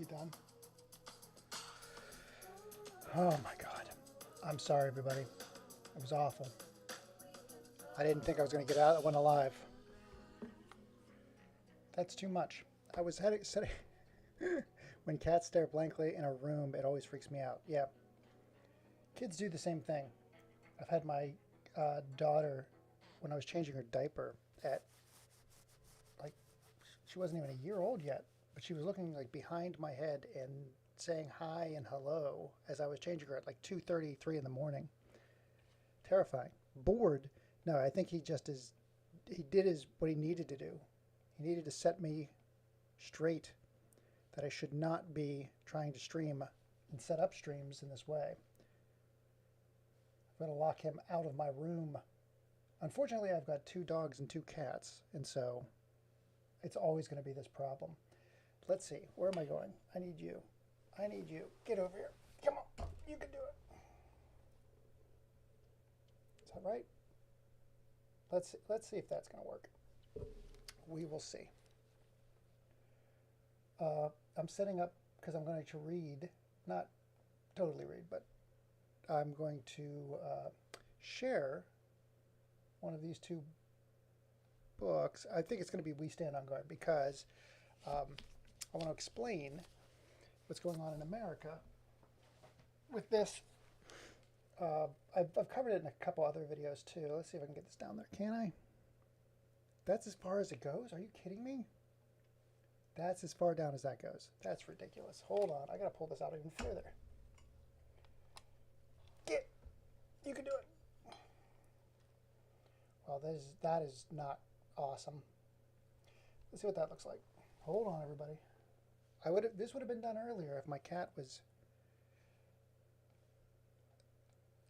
done. Oh my God. I'm sorry, everybody. It was awful. I didn't think I was going to get out of that one alive. That's too much. I was sitting. When cats stare blankly in a room, it always freaks me out. Yeah. Kids do the same thing. I've had my daughter, when I was changing her diaper at, like, she wasn't even a year old yet, but she was looking like behind my head and saying hi and hello as I was changing her at like 2:33 in the morning. Terrifying. Bored? No, I think he just is. He did what he needed to do. He needed to set me straight that I should not be trying to stream and set up streams in this way. I'm going to lock him out of my room. Unfortunately, I've got 2 dogs and 2 cats, and so it's always going to be this problem. Let's see. Where am I going? I need you. I need you. Get over here. Come on. You can do it. Is that right? Let's see if that's going to work. We will see. I'm setting up because I'm going to read, not totally read, but I'm going to share one of these 2 books. I think it's going to be We Stand on Guard because I want to explain what's going on in America with this. I've covered it in a couple other videos too. Let's see if I can get this down there. Can I? That's as far as it goes? Are you kidding me? That's as far down as that goes. That's ridiculous. Hold on. I got to pull this out even further. Get. You can do it. Well, that is not awesome. Let's see what that looks like. Hold on, everybody. This would have been done earlier if my cat was.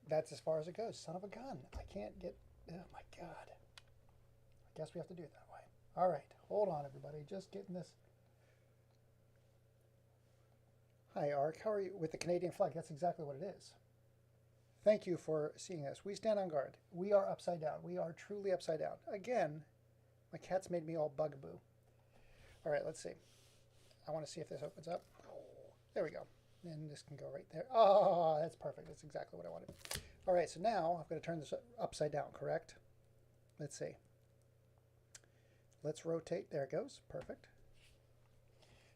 That's as far as it goes. Son of a gun. I can't get. Oh my God. I guess we have to do it that way. All right. Hold on, everybody. Just getting this. Hi, Ark. How are you with the Canadian flag? That's exactly what it is. Thank you for seeing this. We stand on guard. We are upside down. We are truly upside down. Again, my cat's made me all bugaboo. All right, let's see. I want to see if this opens up. There we go. And this can go right there. Oh, that's perfect. That's exactly what I wanted. All right, so now I've got to turn this upside down, correct? Let's see. Let's rotate. There it goes. Perfect.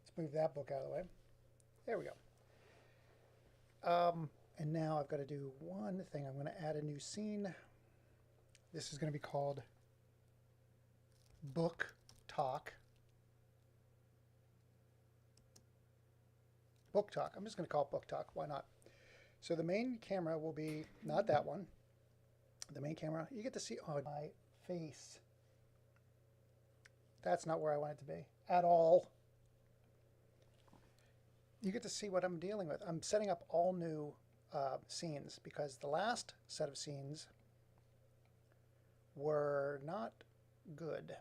Let's move that book out of the way. There we go. And now I've got to do one thing. I'm going to add a new scene. This is going to be called Book Talk. Book Talk. I'm just going to call it Book Talk. Why not? So the main camera will be not that one. The main camera. You get to see my face. That's not where I want it to be at all. You get to see what I'm dealing with. I'm setting up all new scenes because the last set of scenes were not good.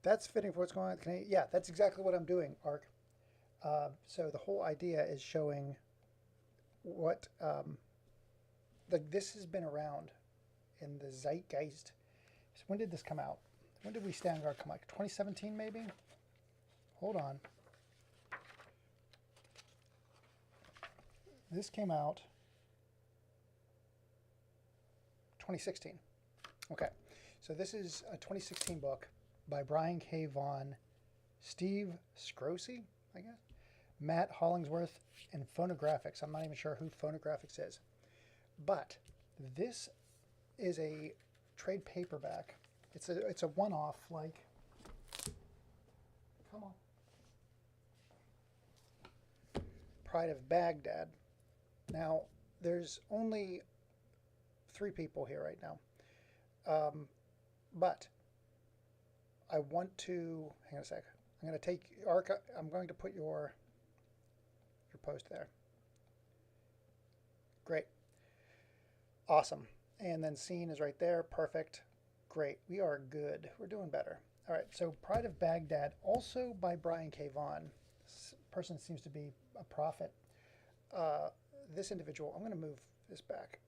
That's fitting for what's going on. Yeah, that's exactly what I'm doing, Ark. So the whole idea is showing what this has been around in the zeitgeist. So when did this come out? When did We Stand Guard come out? 2017 maybe? Hold on. This came out 2016. Okay, so this is a 2016 book by Brian K. Vaughan, Steve Scrosey, I guess, Matt Hollingsworth, and Phonographics. I'm not even sure who Phonographics is. But this is a trade paperback. It's a one-off, like, come on, Pride of Baghdad. Now, there's only 3 people here right now. But I want to, hang on a sec. I'm going to take, I'm going to put your post there. Great. Awesome. And then scene is right there. Perfect. Great. We are good. We're doing better. All right. So Pride of Baghdad, also by Brian K. Vaughan. This person seems to be a prophet. This individual, I'm going to move this back.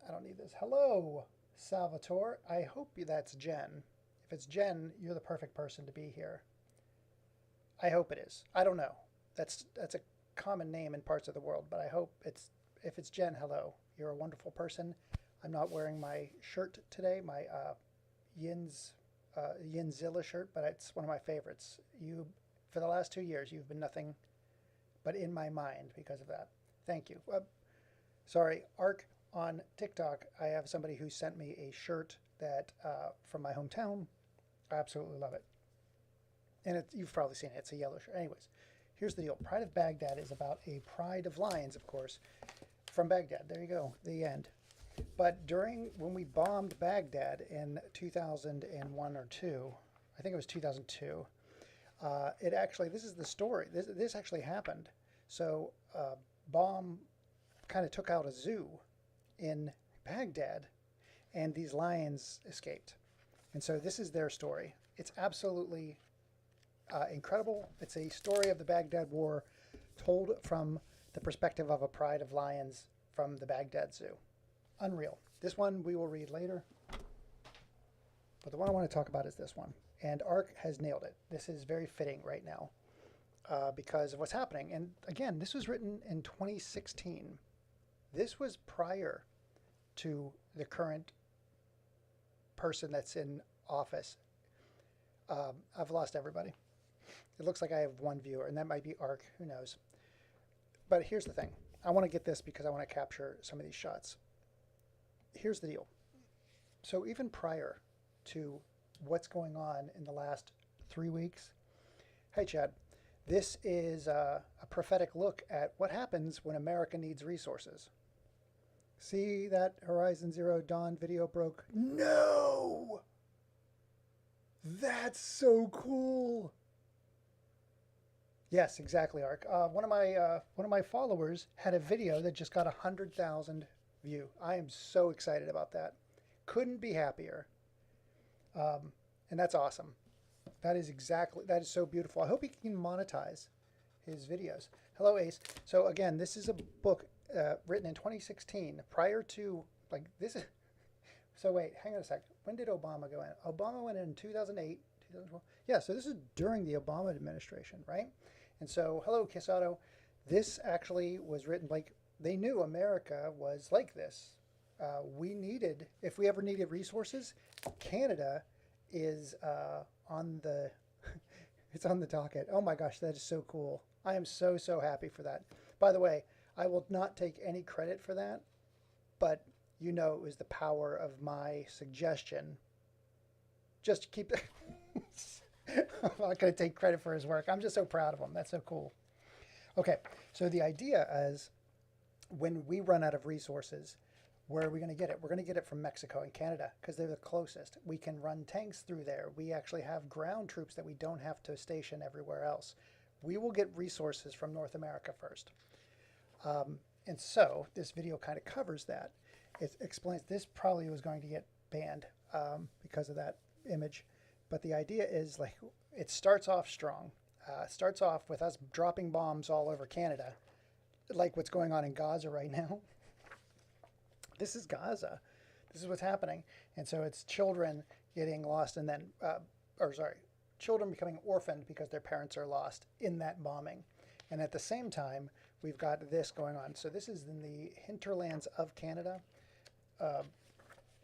I don't need this. Hello, Salvatore. I hope that's Jen. If it's Jen, you're the perfect person to be here. I hope it is. I don't know. That's a common name in parts of the world, but I hope it's if it's Jen, hello. You're a wonderful person. I'm not wearing my shirt today, my Yin's Yinzilla shirt, but it's one of my favorites. You, for the last 2 years, you've been nothing but in my mind because of that. Thank you. Sorry, Ark on TikTok. I have somebody who sent me a shirt that from my hometown. I absolutely love it, and you've probably seen it. It's a yellow shirt. Anyways, here's the deal. Pride of Baghdad is about a pride of lions, of course, from Baghdad. There you go. The end. But when we bombed Baghdad in 2001 or 2, I think it was 2002, this is the story. This actually happened. So, bomb kind of took out a zoo in Baghdad, and these lions escaped. And so this is their story. It's absolutely incredible. It's a story of the Baghdad War told from the perspective of a pride of lions from the Baghdad Zoo. Unreal. This one we will read later. But the one I want to talk about is this one. And Ark has nailed it. This is very fitting right now because of what's happening. And again, this was written in 2016. This was prior to the current person that's in office. I've lost everybody. It looks like I have one viewer, and that might be Ark. Who knows? But here's the thing. I want to get this because I want to capture some of these shots. Here's the deal. So even prior to what's going on in the last 3 weeks, hey, Chad, this is a prophetic look at what happens when America needs resources. See that Horizon Zero Dawn video broke? No! That's so cool. Yes, exactly, Ark. One of my followers had a video that just got 100,000 view. I am so excited about that. Couldn't be happier. And that's awesome. That is so beautiful. I hope he can monetize his videos. Hello, Ace. So again, this is a book written in 2016, prior to like this. So wait, hang on a sec. When did Obama go in? Obama went in 2008, 2012. Yeah, so this is during the Obama administration, right? And so, hello, Kisato. This actually was written like they knew America was like this. If we ever needed resources, Canada is on the, it's on the docket. Oh my gosh, that is so cool. I am so happy for that. By the way, I will not take any credit for that, but you know it was the power of my suggestion. Just keep it. I'm not going to take credit for his work. I'm just so proud of him. That's so cool. Okay, so the idea is when we run out of resources, where are we going to get it? We're going to get it from Mexico and Canada because they're the closest. We can run tanks through there. We actually have ground troops that we don't have to station everywhere else. We will get resources from North America first. And so this video kind of covers that. It explains this probably was going to get banned because of that image. But the idea is like it starts off strong. Starts off with us dropping bombs all over Canada, like what's going on in Gaza right now. This is Gaza. This is what's happening. And so it's children getting lost and then, children becoming orphaned because their parents are lost in that bombing. And at the same time, we've got this going on. So this is in the hinterlands of Canada.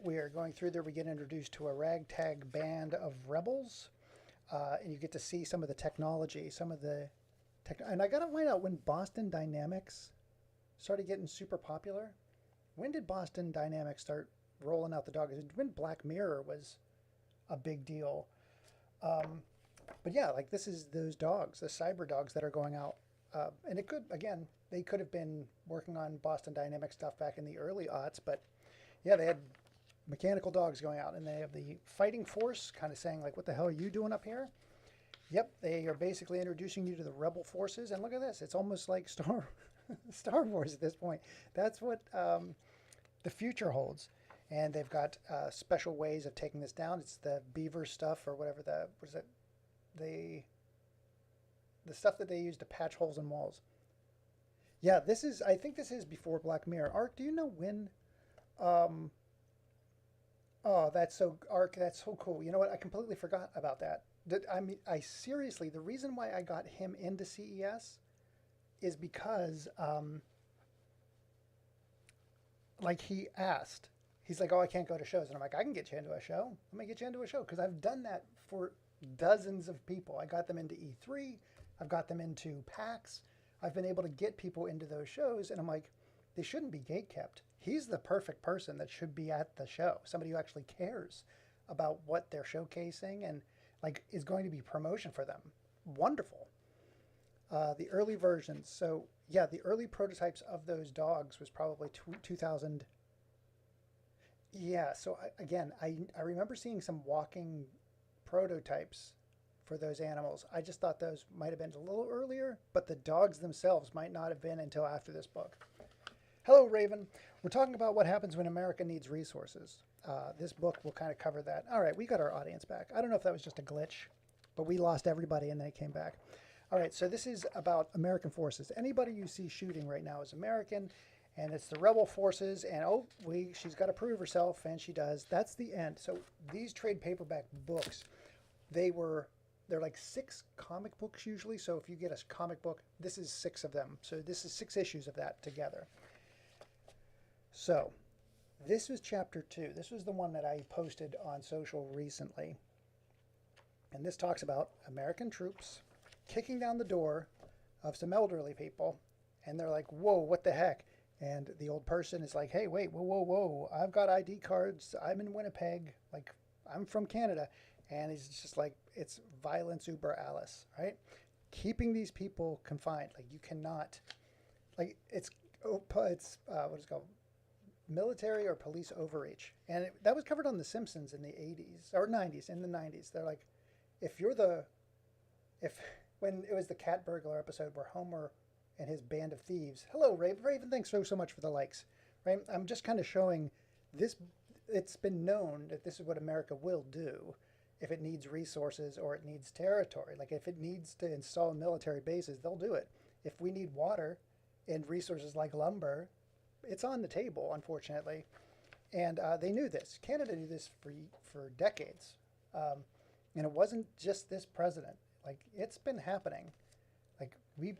We are going through there. We get introduced to a ragtag band of rebels. And you get to see some of the technology, and I got to find out when Boston Dynamics started getting super popular. When did Boston Dynamics start rolling out the dog? When Black Mirror was a big deal. But yeah, like this is those dogs, the cyber dogs that are going out. And it could, again, they could have been working on Boston Dynamics stuff back in the early aughts, but yeah, they had mechanical dogs going out, and they have the fighting force kind of saying like, what the hell are you doing up here? Yep, they are basically introducing you to the rebel forces, and look at this. It's almost like Star Wars at this point. That's what the future holds. And they've got special ways of taking this down. It's the beaver stuff or whatever the stuff that they use to patch holes in walls. Yeah, I think this is before Black Mirror. Ark, do you know when? Oh, that's so cool. You know what? I completely forgot about that. I mean, I seriously, the reason why I got him into CES is because, like, he asked, he's like, "Oh, I can't go to shows," and I'm like, "I can get you into a show. Let me get you into a show," because I've done that for dozens of people. I got them into E3. I've got them into PAX. I've been able to get people into those shows, and I'm like, they shouldn't be gate kept. He's the perfect person that should be at the show. Somebody who actually cares about what they're showcasing and like is going to be promotion for them. Wonderful. The early versions. So yeah, the early prototypes of those dogs was probably 2000. Yeah. So I remember seeing some walking prototypes for those animals. I just thought those might have been a little earlier, but the dogs themselves might not have been until after this book. Hello, Raven. We're talking about what happens when America needs resources. This book will kind of cover that. All right, we got our audience back. I don't know if that was just a glitch, but we lost everybody and then it came back. All right, so this is about American forces. Anybody you see shooting right now is American, and it's the rebel forces. And oh, she's got to prove herself, and she does. That's the end. So these trade paperback books, they're like 6 comic books usually. So if you get a comic book, this is 6 of them. So this is 6 issues of that together. So this was chapter 2. This was the one that I posted on social recently. And this talks about American troops kicking down the door of some elderly people. And they're like, whoa, what the heck? And the old person is like, hey, wait, whoa, whoa, whoa. I've got ID cards. I'm in Winnipeg. Like, I'm from Canada. And he's just like, it's violence uber Alice, right? Keeping these people confined. Like, you cannot, like, it's what is it called? Military or police overreach. And that was covered on The Simpsons in the 80s or 90s. In the 90s, they're like, when it was the cat burglar episode where Homer and his band of thieves. Hello, Raven. Raven, thanks so much for the likes. Right? I'm just kind of showing this. It's been known that this is what America will do if it needs resources or it needs territory. Like if it needs to install military bases, they'll do it. If we need water and resources like lumber, it's on the table, unfortunately. And they knew this. Canada knew this for decades. And it wasn't just this president. Like, it's been happening. Like, we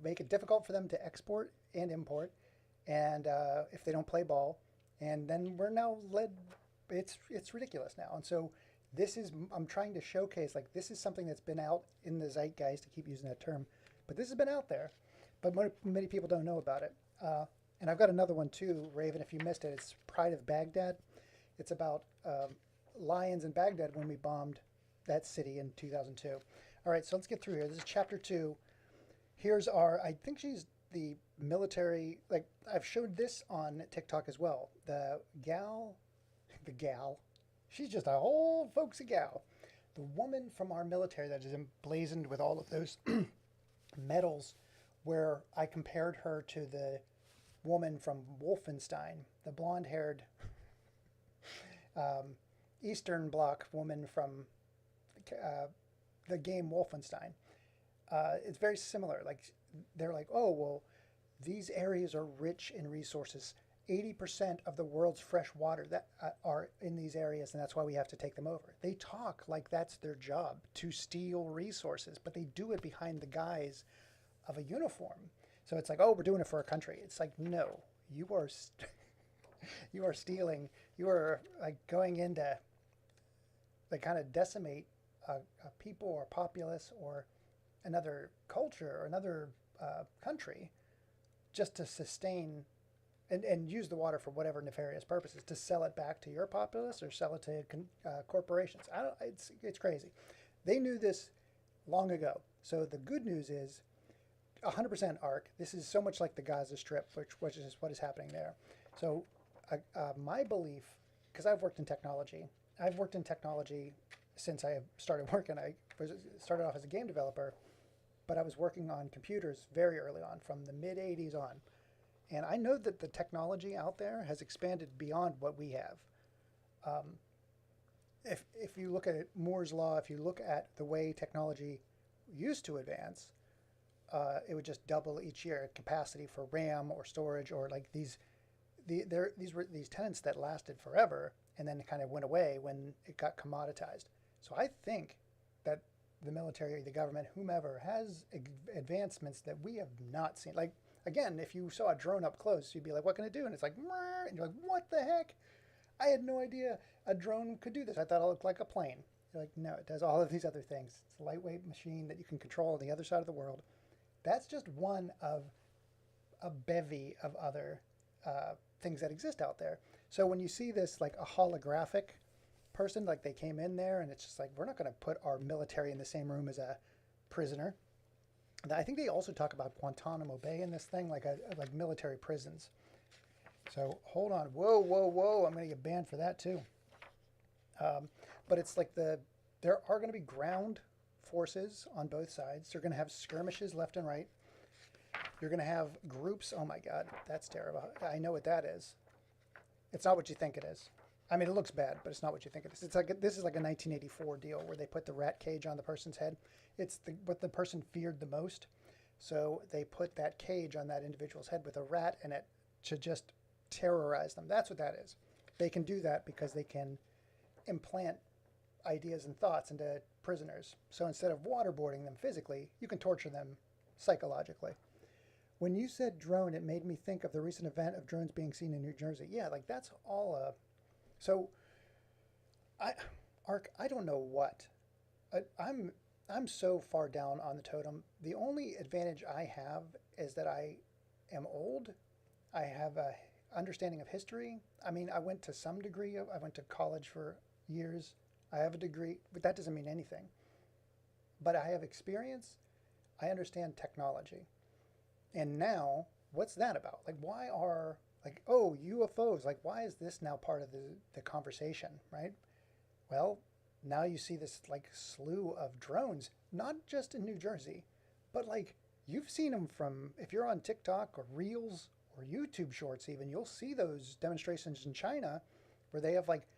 make it difficult for them to export and import. And if they don't play ball, and then we're now led, it's ridiculous now. And so I'm trying to showcase, like, this is something that's been out in the zeitgeist, to keep using that term. But this has been out there. But many people don't know about it. And I've got another one too, Raven, if you missed it. It's Pride of Baghdad. It's about lions in Baghdad when we bombed that city in 2002. All right, so let's get through here. This is chapter 2. Here's I think she's the military, like I've showed this on TikTok as well. The gal, she's just a whole folksy gal. The woman from our military that is emblazoned with all of those medals, where I compared her to the woman from Wolfenstein, the blonde-haired Eastern Bloc woman from the game Wolfenstein. It's very similar. Like they're like, oh well, these areas are rich in resources. 80% of the world's fresh water that are in these areas, and that's why we have to take them over. They talk like that's their job, to steal resources, but they do it behind the guise of a uniform. So it's like, oh, we're doing it for our country. It's like, no, you are you are stealing. You are like going into like kind of decimate a people or populace or another culture or another country just to sustain and use the water for whatever nefarious purposes, to sell it back to your populace or sell it to corporations. It's crazy. They knew this long ago. So the good news is 100% ARC. This is so much like the Gaza Strip, which is what is happening there. So my belief, because I've worked in technology since I started working. I started off as a game developer, but I was working on computers very early on, from the mid 80s on. And I know that the technology out there has expanded beyond what we have. If you look at Moore's Law, if you look at the way technology used to advance, it would just double each year, capacity for RAM or storage, or like these were these tenants that lasted forever and then kind of went away when it got commoditized. So I think that the military, the government, whomever has advancements that we have not seen. Like, again, if you saw a drone up close, you'd be like, what can it do? And it's like, "Meow," and you're like, what the heck? I had no idea a drone could do this. I thought it looked like a plane. You're like, no, it does all of these other things. It's a lightweight machine that you can control on the other side of the world. That's just one of a bevy of other things that exist out there. So when you see this, like a holographic person, like they came in there and it's just like, we're not going to put our military in the same room as a prisoner. And I think they also talk about Guantanamo Bay in this thing, like military prisons. So hold on. Whoa, whoa, whoa. I'm going to get banned for that too. But it's like there are going to be ground forces on both sides. They're going to have skirmishes left and right. You're going to have groups. Oh my God, that's terrible. I know what that is. It's not what you think it is. I mean, it looks bad, but it's not what you think it is. It's like this is like a 1984 deal where they put the rat cage on the person's head. It's what the person feared the most. So they put that cage on that individual's head with a rat in it to just terrorize them. That's what that is. They can do that because they can implant ideas and thoughts into prisoners. So instead of waterboarding them physically, you can torture them psychologically. When you said drone, it made me think of the recent event of drones being seen in New Jersey. Yeah, like that's all so I don't know what. I'm so far down on the totem. The only advantage I have is that I am old. I have a understanding of history. I mean, I went to some degree. I went to college for years. I have a degree, but that doesn't mean anything. But I have experience. I understand technology. And now, what's that about? Like, why are, like, oh, UFOs, like, why is this now part of the conversation, right? Well, now you see this, like, slew of drones, not just in New Jersey, but, like, you've seen them from, if you're on TikTok or Reels or YouTube Shorts even, you'll see those demonstrations in China where they have, like,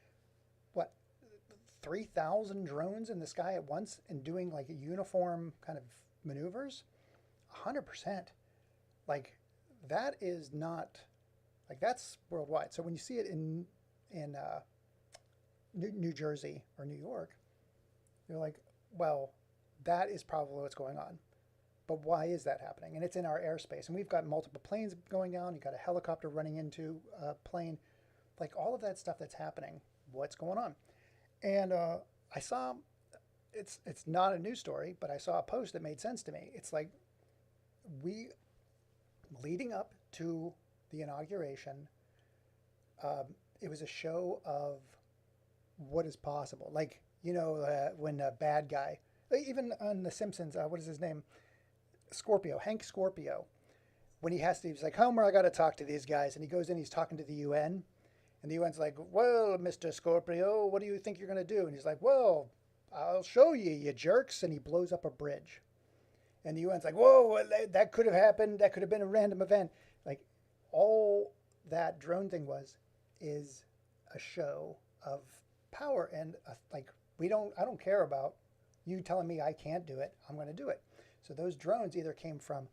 what, 3,000 drones in the sky at once and doing, like, a uniform kind of maneuvers? 100%. Like, that is not, like, that's worldwide. So when you see it in New Jersey or New York, you're like, well, that is probably what's going on. But why is that happening? And it's in our airspace. And we've got multiple planes going down. You've got a helicopter running into a plane. Like, all of that stuff that's happening, what's going on? And I saw, it's not a news story, but I saw a post that made sense to me. It's like, leading up to the inauguration, it was a show of what is possible. Like, you know, when a bad guy, even on The Simpsons, what is his name? Scorpio, Hank Scorpio. When he's like, Homer, I got to talk to these guys. And he goes in, he's talking to the UN. And the UN's like, well, Mr. Scorpio, what do you think you're going to do? And he's like, well, I'll show you, you jerks. And he blows up a bridge. And the UN's like, whoa, that could have happened. That could have been a random event. Like, all that drone thing is a show of power. And like, I don't care about you telling me I can't do it. I'm going to do it. So those drones either came from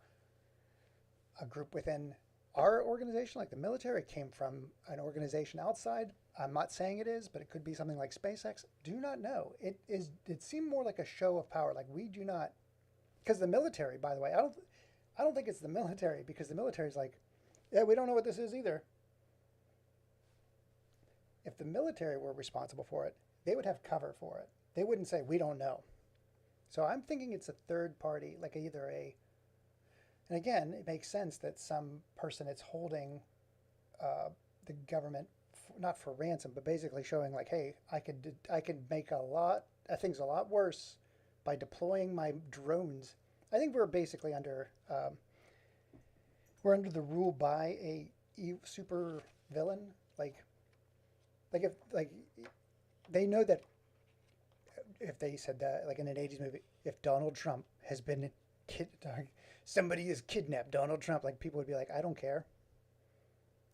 a group within our organization, like the military, it came from an organization outside. I'm not saying it is, but it could be something like SpaceX. Do not know. It seemed more like a show of power. Like, we do not, because the military, by the way, I don't think it's the military, because the military is like, yeah, we don't know what this is either. If the military were responsible for it, they would have cover for it. They wouldn't say, we don't know. So I'm thinking it's a third party, like either and again, it makes sense that some person that's holding the government, not for ransom, but basically showing like, hey, I could make things a lot worse by deploying my drones. I think we're basically under the rule by a super villain. Like if they know that if they said that, like in an 80s movie, if Donald Trump has been somebody has kidnapped Donald Trump, like people would be like, I don't care.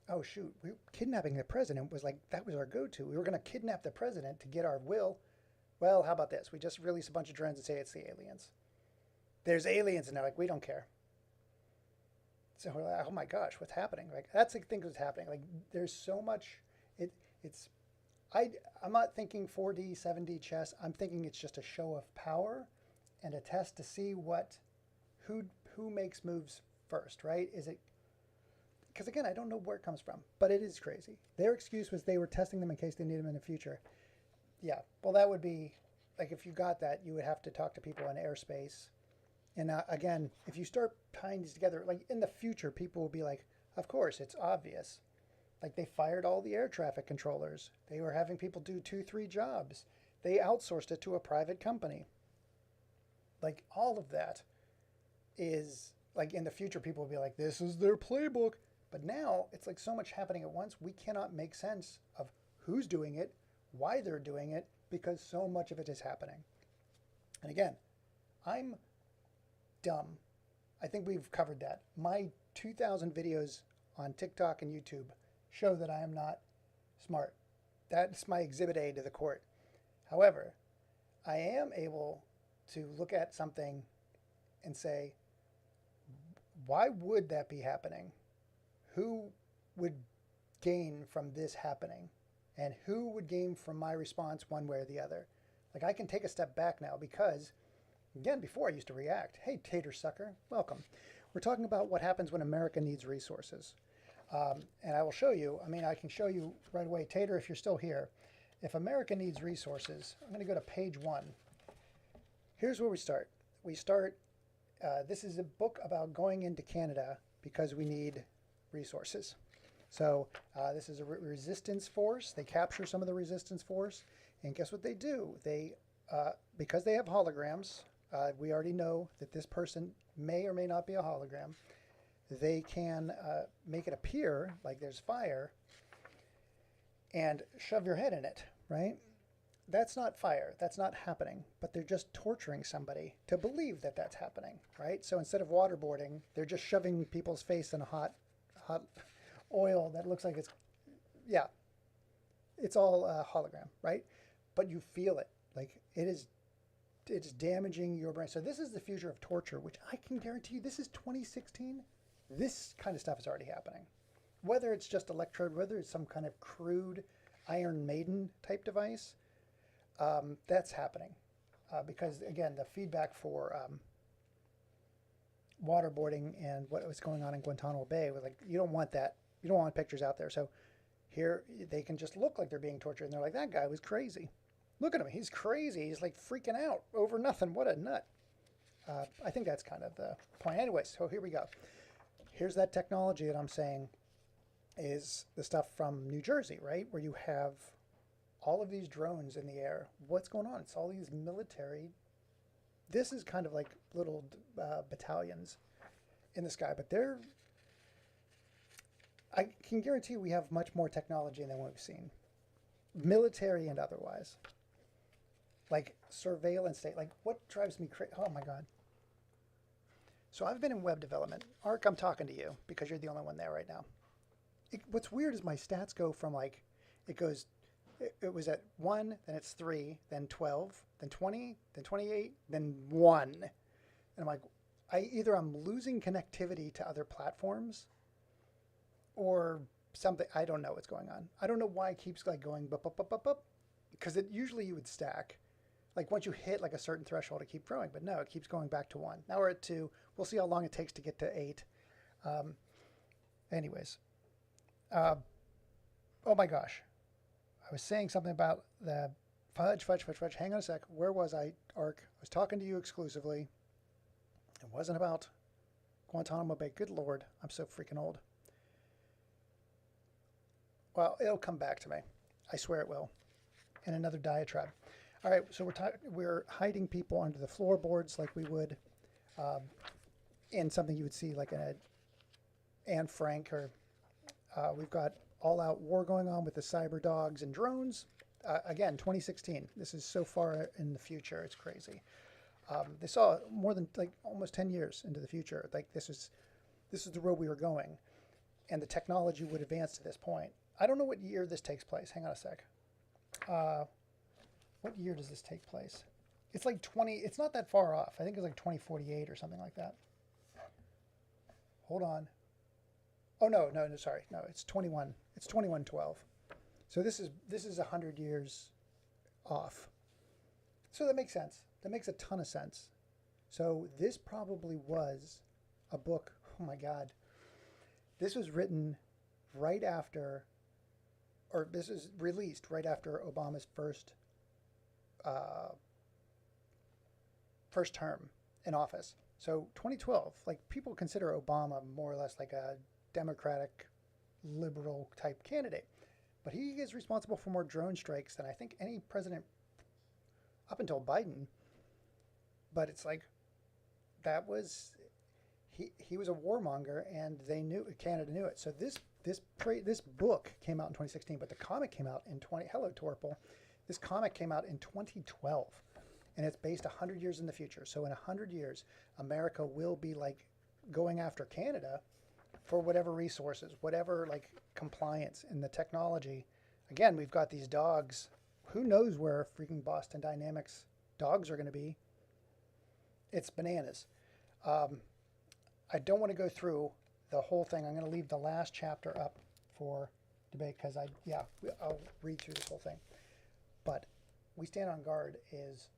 Oh shoot, kidnapping the president was like, that was our go-to. We were going to kidnap the president to get our will. Well, how about this? We just release a bunch of drones and say it's the aliens. There's aliens, and they're like, we don't care. So we're like, oh my gosh, what's happening? Like, that's the thing that's happening. Like, there's so much. I'm not thinking 4D, 7D chess. I'm thinking it's just a show of power, and to test to see who who makes moves first, right? Is it because again, I don't know where it comes from, but it is crazy. Their excuse was they were testing them in case they need them in the future. Yeah, well, that would be like if you got that, you would have to talk to people in airspace. And again, if you start tying these together, like in the future, people will be like, of course, it's obvious. Like they fired all the air traffic controllers. They were having people do 2, 3 jobs. They outsourced it to a private company. Like all of that is like in the future, people will be like, this is their playbook. But now it's like so much happening at once, we cannot make sense of who's doing it, why they're doing it, because so much of it is happening. And again, I'm dumb. I think we've covered that. My 2,000 videos on TikTok and YouTube show that I am not smart. That's my exhibit A to the court. However, I am able to look at something and say, why would that be happening? Who would gain from this happening? And who would gain from my response one way or the other? Like I can take a step back now because, again, before I used to react. Hey, tater sucker, welcome. We're talking about what happens when America needs resources. And I will show you, I mean, I can show you right away, Tater, if you're still here. If America needs resources, I'm going to go to page 1. Here's where we start. We start, this is a book about going into Canada because we need resources. So this is a resistance force. They capture some of the resistance force. And guess what they do? They, because they have holograms, we already know that this person may or may not be a hologram. They can make it appear like there's fire and shove your head in it, right? That's not fire. That's not happening. But they're just torturing somebody to believe that that's happening, right? So instead of waterboarding, they're just shoving people's face in a hot oil that looks like it's, yeah, it's all hologram, right? But you feel it. Like it's damaging your brain. So this is the future of torture, which I can guarantee you, this is 2016. This kind of stuff is already happening. Whether it's just electrode, whether it's some kind of crude Iron Maiden type device, that's happening. Because again, the feedback for waterboarding and what was going on in Guantanamo Bay was like, you don't want that. You don't want pictures out there. So here they can just look like they're being tortured. And they're like, that guy was crazy. Look at him. He's crazy. He's like freaking out over nothing. What a nut. I think that's kind of the point. Anyway, so here we go. Here's that technology that I'm saying is the stuff from New Jersey, right? Where you have all of these drones in the air. What's going on? It's all these military. This is kind of like little battalions in the sky, but I can guarantee we have much more technology than what we've seen, military and otherwise. Like surveillance state, like what drives me crazy? Oh my God. So I've been in web development. Ark, I'm talking to you because you're the only one there right now. What's weird is my stats go from like, it was at 1, then it's 3, then 12, then 20, then 28, then 1. And I'm like, either I'm losing connectivity to other platforms or something. I don't know what's going on. I don't know why it keeps like going bup, bup, bup, bup, bup. Because usually you would stack. Like once you hit like a certain threshold, it keeps growing. But no, it keeps going back to 1. Now we're at 2. We'll see how long it takes to get to 8. Anyways. Oh my gosh. I was saying something about the fudge. Hang on a sec. Where was I, Ark? I was talking to you exclusively. It wasn't about Guantanamo Bay. Good Lord. I'm so freaking old. Well, it'll come back to me. I swear it will. In another diatribe. All right, so we're hiding people under the floorboards like we would in something you would see like in Anne Frank, or we've got all-out war going on with the cyber dogs and drones. Again, 2016. This is so far in the future. It's crazy. They saw more than like almost 10 years into the future. Like this is the road we were going, and the technology would advance to this point. I don't know what year this takes place. Hang on a sec. What year does this take place? It's like 20. It's not that far off. I think it's like 2048 or something like that. Hold on. Oh no, sorry. No, it's 21. It's 2112. So this is 100 years off. So that makes sense. That makes a ton of sense. So this probably was a book. Oh my God. This was written right after, or this is released right after Obama's uh, first term in office. So 2012, like people consider Obama more or less like a Democratic liberal type candidate, but he is responsible for more drone strikes than I think any president up until Biden. But it's like that was he was a warmonger, and they knew Canada knew it. So this book came out in 2016, but the comic came out in 20. Hello, Torpil. This comic came out in 2012, and it's based 100 years in the future. So in 100 years, America will be like going after Canada for whatever resources, whatever like compliance in the technology. Again, we've got these dogs. Who knows where freaking Boston Dynamics dogs are going to be? It's bananas. I don't want to go through the whole thing. I'm going to leave the last chapter up for debate because I'll read through this whole thing. But We Stand on Guard is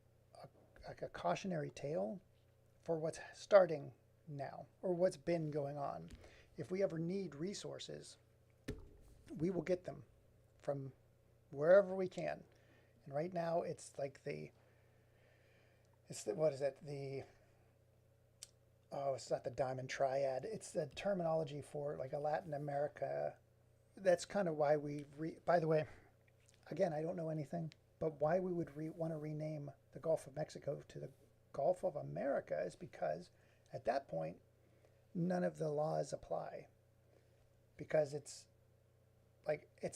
like a cautionary tale for what's starting now or what's been going on. If we ever need resources, we will get them from wherever we can. And right now it's like what is it? It's not the Diamond Triad. It's the terminology for like a Latin America. That's kind of why by the way, again, I don't know anything, but why we would want to rename the Gulf of Mexico to the Gulf of America is because at that point, none of the laws apply because it's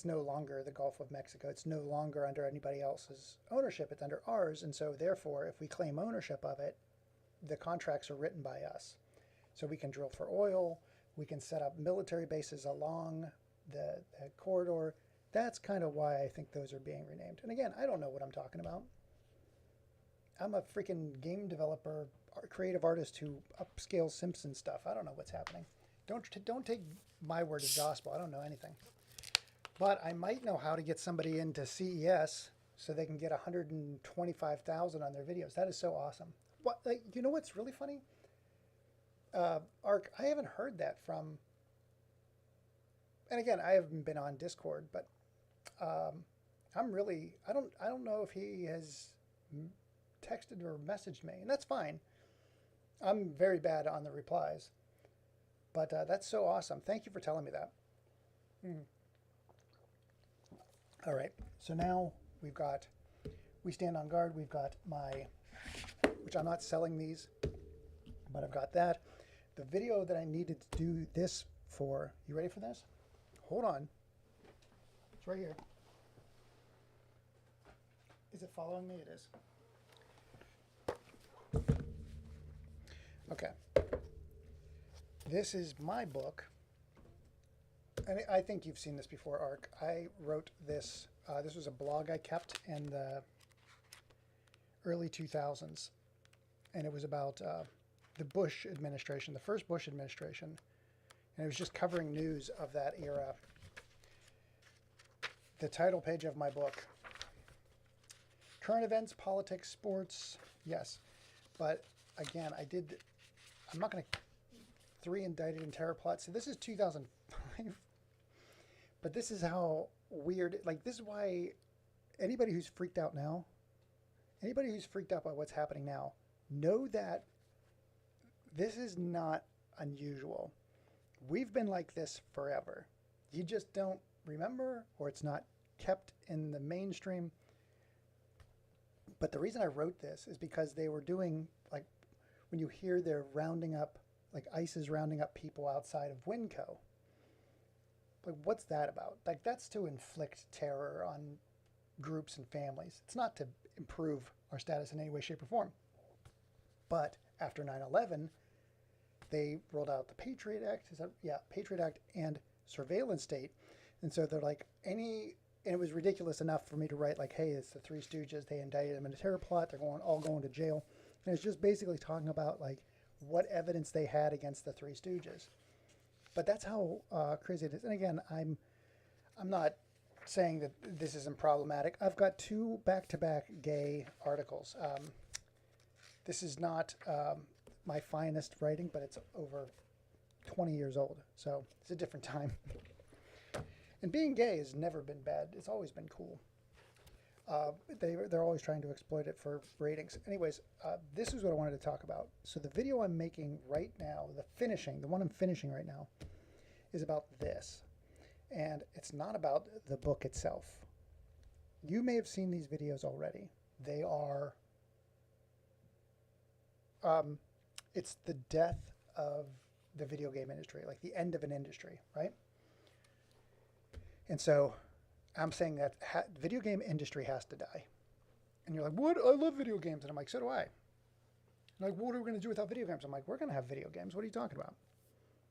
no longer the Gulf of Mexico. It's no longer under anybody else's ownership. It's under ours. And so therefore, if we claim ownership of it, the contracts are written by us. So we can drill for oil. We can set up military bases along the corridor. That's kind of why I think those are being renamed. And again, I don't know what I'm talking about. I'm a freaking game developer, creative artist who upscales Simpson stuff. I don't know what's happening. Don't take my word as gospel. I don't know anything. But I might know how to get somebody into CES so they can get 125,000 on their videos. That is so awesome. You know what's really funny? Ark, I haven't heard that from. And again, I haven't been on Discord, but I don't know if he has texted or messaged me, and that's fine. I'm very bad on the replies, but that's so awesome. Thank you for telling me that. All right, so now we've got We Stand on Guard. We've got which I'm not selling these, but I've got that. The video that I needed to do this for, you ready for this? Hold on. It's right here. Is it following me? It is. Okay. This is my book. And I think you've seen this before, Ark. I wrote this. This was a blog I kept in the early 2000s. And it was about the Bush administration, the first Bush administration. And it was just covering news of that era. The title page of my book. Current events, politics, sports, yes. But again, I'm not going to, 3 indicted in terror plots. So this is 2005. But this is how weird, this is why anybody who's freaked out now, anybody who's freaked out by what's happening now, know that this is not unusual. We've been like this forever. You just don't remember, or it's not kept in the mainstream. But the reason I wrote this is because they were doing, when you hear they're rounding up, ICE is rounding up people outside of Winco. What's that about? That's to inflict terror on groups and families. It's not to improve our status in any way, shape, or form. But after 9/11, they rolled out the Patriot Act. Patriot Act and surveillance state. And so they're and it was ridiculous enough for me to write hey, it's the Three Stooges. They indicted them in a terror plot. They're all going to jail. And it's just basically talking about what evidence they had against the Three Stooges. But that's how crazy it is. And again, I'm not saying that this isn't problematic. I've got 2 back-to-back gay articles. This is not my finest writing, but it's over 20 years old, so it's a different time. And being gay has never been bad. It's always been cool. They're always trying to exploit it for ratings. Anyways, this is what I wanted to talk about. So the video I'm making right now, the one I'm finishing right now, is about this. And it's not about the book itself. You may have seen these videos already. They are, it's the death of the video game industry, like the end of an industry, right? And so I'm saying that video game industry has to die. And you're like, what? I love video games. And I'm like, so do I. Like, what are we going to do without video games? I'm like, we're going to have video games. What are you talking about?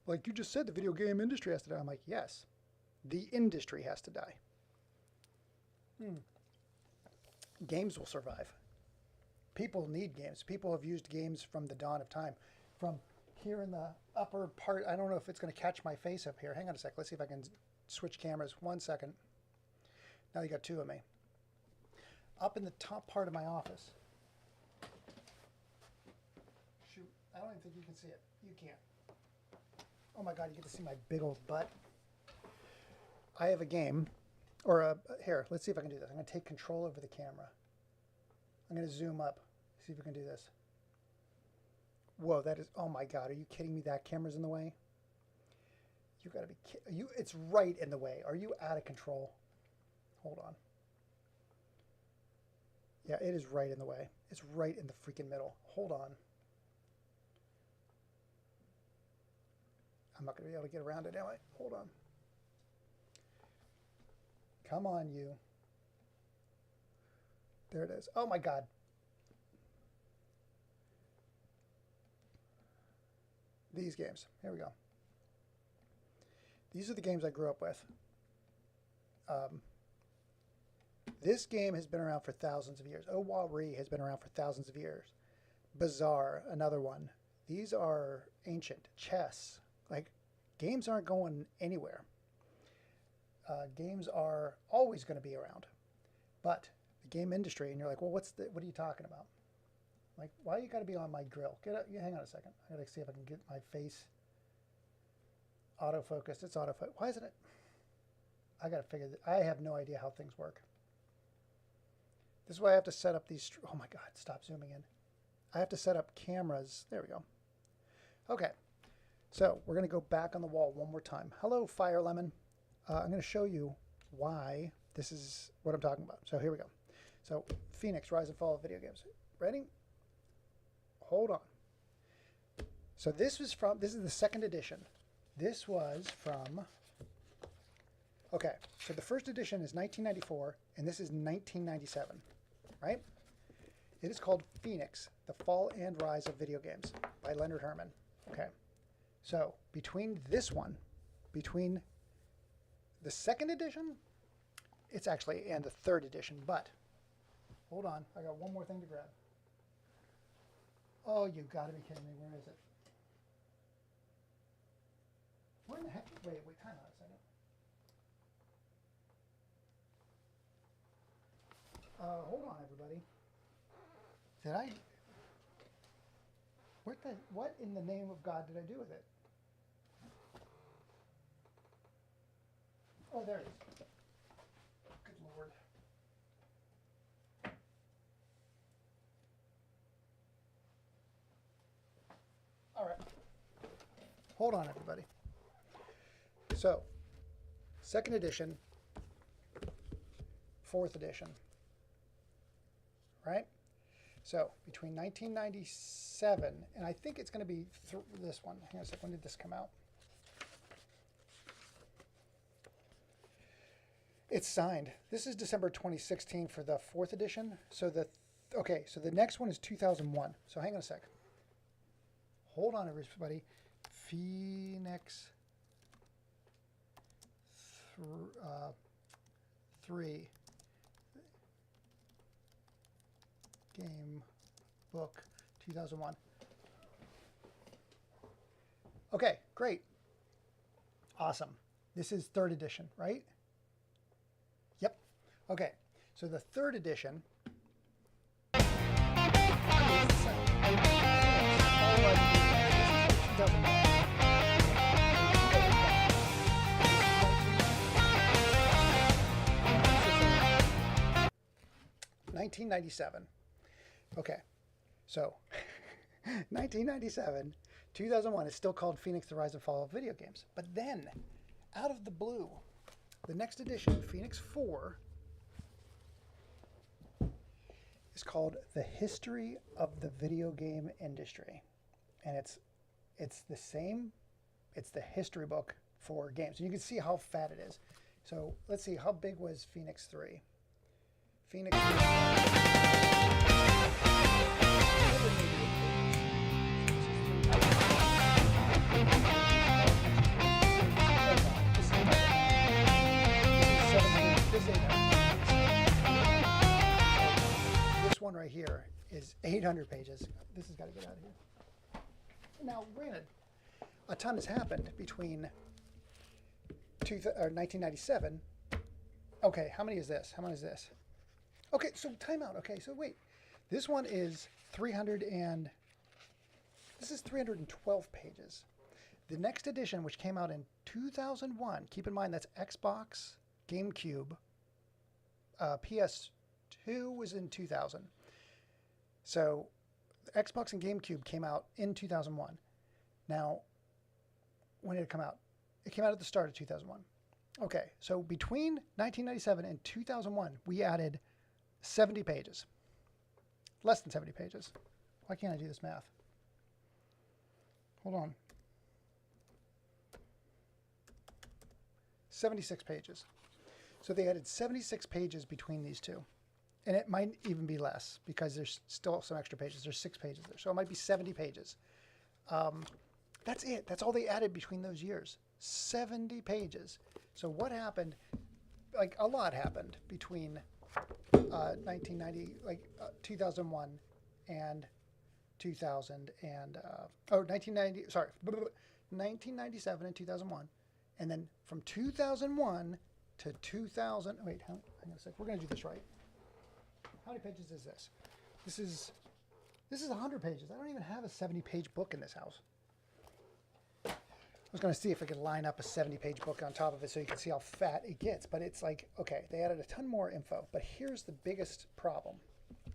Like, you just said the video game industry has to die. I'm like, yes, the industry has to die. Games will survive. People need games. People have used games from the dawn of time. From here in the upper part, I don't know if it's going to catch my face up here. Hang on a sec. Let's see if I can switch cameras. 1 second. Now you got two of me. Up in the top part of my office. Shoot, I don't even think you can see it. You can't. Oh my God, you get to see my big old butt. I have a game, or here, let's see if I can do this. I'm going to take control over the camera. I'm going to zoom up, see if we can do this. Whoa, that is, oh my God, are you kidding me? That camera's in the way? You got to be kidding. It's right in the way. Are you out of control? Hold on. Yeah, it is right in the way. It's right in the freaking middle. Hold on. I'm not going to be able to get around it anyway. Hold on. Come on, you. There it is. Oh my God. These games. Here we go. These are the games I grew up with. This game has been around for thousands of years. Owari has been around for thousands of years. Bazaar, another one. These are ancient. Chess. Like, games aren't going anywhere. Games are always going to be around. But the game industry, and you're like, well, what are you talking about? Like, why you got to be on my grill? Hang on a second. I got to see if I can get my face autofocused. It's autofocused. Why isn't it? I got to figure that. I have no idea how things work. This is why I have to set up these. Oh my God, stop zooming in. I have to set up cameras. There we go. Okay. So we're going to go back on the wall one more time. Hello, Fire Lemon. I'm going to show you why this is what I'm talking about. So here we go. So Phoenix, Rise and Fall of Video Games. Ready? Hold on. So this is the second edition. This was from, okay, so the first edition is 1994, and this is 1997, right? It is called Phoenix, The Fall and Rise of Video Games by Leonard Herman. Okay, so between this one, between the second edition, it's actually, and the third edition, but hold on, I got one more thing to grab. Oh, you gotta be kidding me, where is it? Where in the heck? Wait, time out a second. Hold on, everybody. Did I? What in the name of God did I do with it? Oh, there it is. Good Lord. All right. Hold on, everybody. So, second edition, fourth edition, right? So, between 1997, and I think it's going to be this one. Hang on a sec, when did this come out? It's signed. This is December 2016 for the fourth edition. So okay, so the next one is 2001. So hang on a sec. Hold on, everybody. Phoenix 3 game book 2001. Okay, great. Awesome. This is third edition, right? Yep. Okay, so the third edition. 2001. 1997. Okay, so 1997, 2001 is still called Phoenix: The Rise and Fall of Video Games. But then, out of the blue, the next edition, Phoenix 4, is called The History of the Video Game Industry. And it's the same, it's the history book for games. And you can see how fat it is. So let's see, how big was Phoenix 3? Phoenix 3. This one right here is 800 pages. This has got to get out of here. Now, granted, a ton has happened between 1997. Okay, how many is this? How many is this? Okay, so time out. Okay, so wait. This one is 312 pages. The next edition, which came out in 2001, keep in mind that's Xbox, GameCube, PS2 was in 2000. So Xbox and GameCube came out in 2001. Now, when did it come out? It came out at the start of 2001. Okay, so between 1997 and 2001, we added 70 pages. Less than 70 pages. Why can't I do this math? Hold on. 76 pages. So they added 76 pages between these two. And it might even be less because there's still some extra pages. There's 6 pages there. So it might be 70 pages. That's it. That's all they added between those years. 70 pages. So what happened? Like, a lot happened between 2001 and 2000 and 1997 and 2001, and then from 2001 to 2000. Wait, hang on a sec. We're gonna do this right. How many pages is this? This is 100 pages. I don't even have a 70-page book in this house. I was going to see if I could line up a 70-page book on top of it so you can see how fat it gets. But it's like, okay, they added a ton more info. But here's the biggest problem.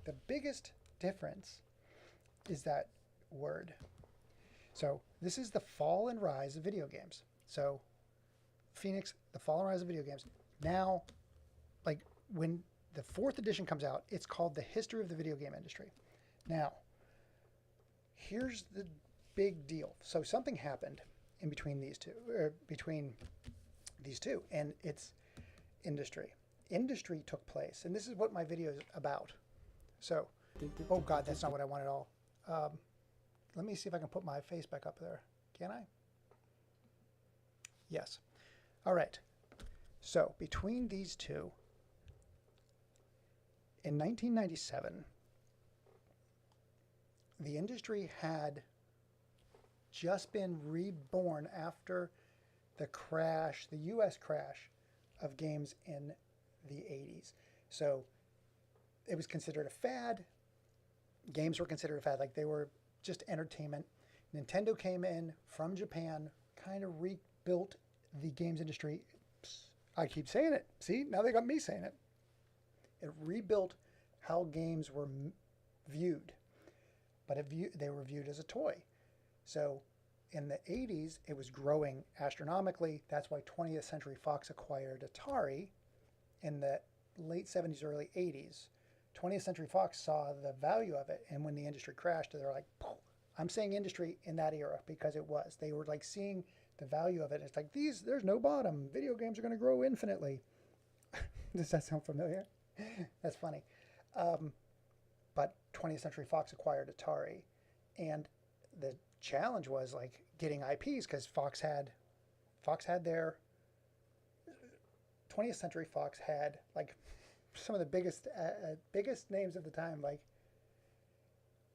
The biggest difference is that word. So this is the fall and rise of video games. So Phoenix, the fall and rise of video games. Now, like when the 4th edition comes out, it's called The History of the Video Game Industry. Now, here's the big deal. So something happened in between these two, and it's industry. Industry took place, and this is what my video is about. So, oh God, that's not what I want at all. Let me see if I can put my face back up there. Can I? Yes. All right. So between these two, in 1997, the industry had just been reborn after the crash, the U.S. crash of games in the 80s. So it was considered a fad. Games were considered a fad, like they were just entertainment. Nintendo came in from Japan, kind of rebuilt the games industry. I keep saying it. See, now they got me saying it. It rebuilt how games were viewed, but they were viewed as a toy. So in the 80s, it was growing astronomically. That's why 20th Century Fox acquired Atari in the late 70s, early 80s. 20th Century Fox saw the value of it, and when the industry crashed, they're like, poof. I'm saying industry in that era because it was. They were like seeing the value of it. It's like, there's no bottom. Video games are going to grow infinitely. Does that sound familiar? That's funny. But 20th Century Fox acquired Atari, and the challenge was like getting IPs because Fox had their 20th Century Fox had like some of the biggest names at the time, like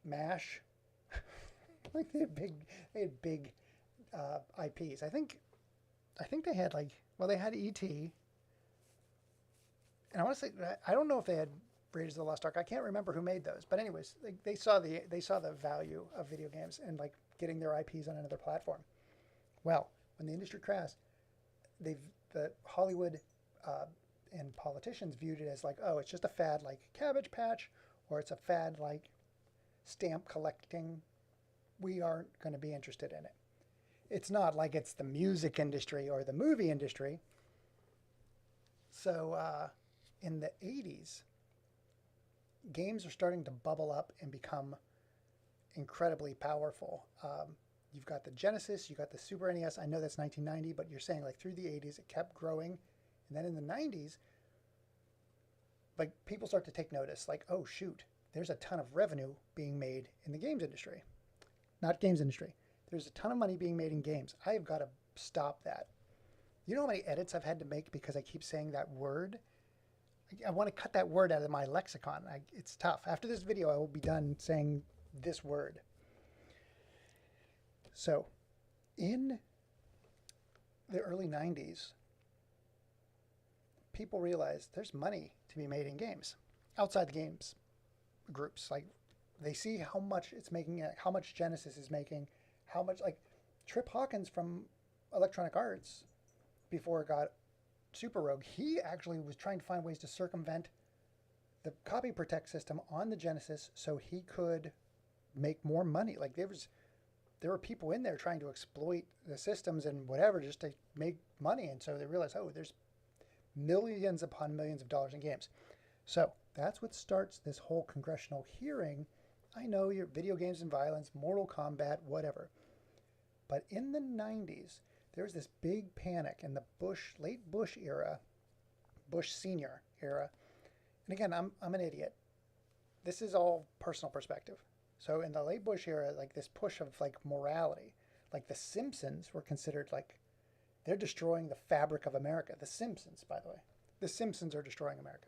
MASH. Like they had big IPs. I think they had they had E.T. And I want to say, I don't know if they had Raiders of the Lost Ark. I can't remember who made those, but anyways, they saw the value of video games, and like getting their IPs on another platform. Well, when the industry crashed, the Hollywood and politicians viewed it as like, oh, it's just a fad like Cabbage Patch, or it's a fad like stamp collecting. We aren't going to be interested in it. It's not like it's the music industry or the movie industry. So in the 80s, games are starting to bubble up and become incredibly powerful. You've got the Genesis, you've got the Super NES. I know that's 1990, but you're saying like through the 80s, it kept growing. And then in the 90s, like people start to take notice, like, oh shoot, there's a ton of revenue being made in the games industry. Not games industry. There's a ton of money being made in games. I have got to stop that. You know how many edits I've had to make because I keep saying that word? I want to cut that word out of my lexicon. It's tough. After this video, I will be done saying this word. So, in the early 90s, people realized there's money to be made in games. Outside the games groups. Like, they see how much it's making, how much Genesis is making, how much, like, Trip Hawkins from Electronic Arts, before it got Super Rogue, he actually was trying to find ways to circumvent the copy protect system on the Genesis so he could make more money. Like there were people in there trying to exploit the systems and whatever just to make money. And so they realized, oh, there's millions upon millions of dollars in games. So that's what starts this whole congressional hearing. I know your video games and violence, Mortal Kombat, whatever. But in the 90s, there was this big panic in the late Bush era, Bush Senior era. And again, I'm an idiot. This is all personal perspective. So in the late Bush era, like this push of like morality, like the Simpsons were considered like, they're destroying the fabric of America. The Simpsons, by the way. The Simpsons are destroying America.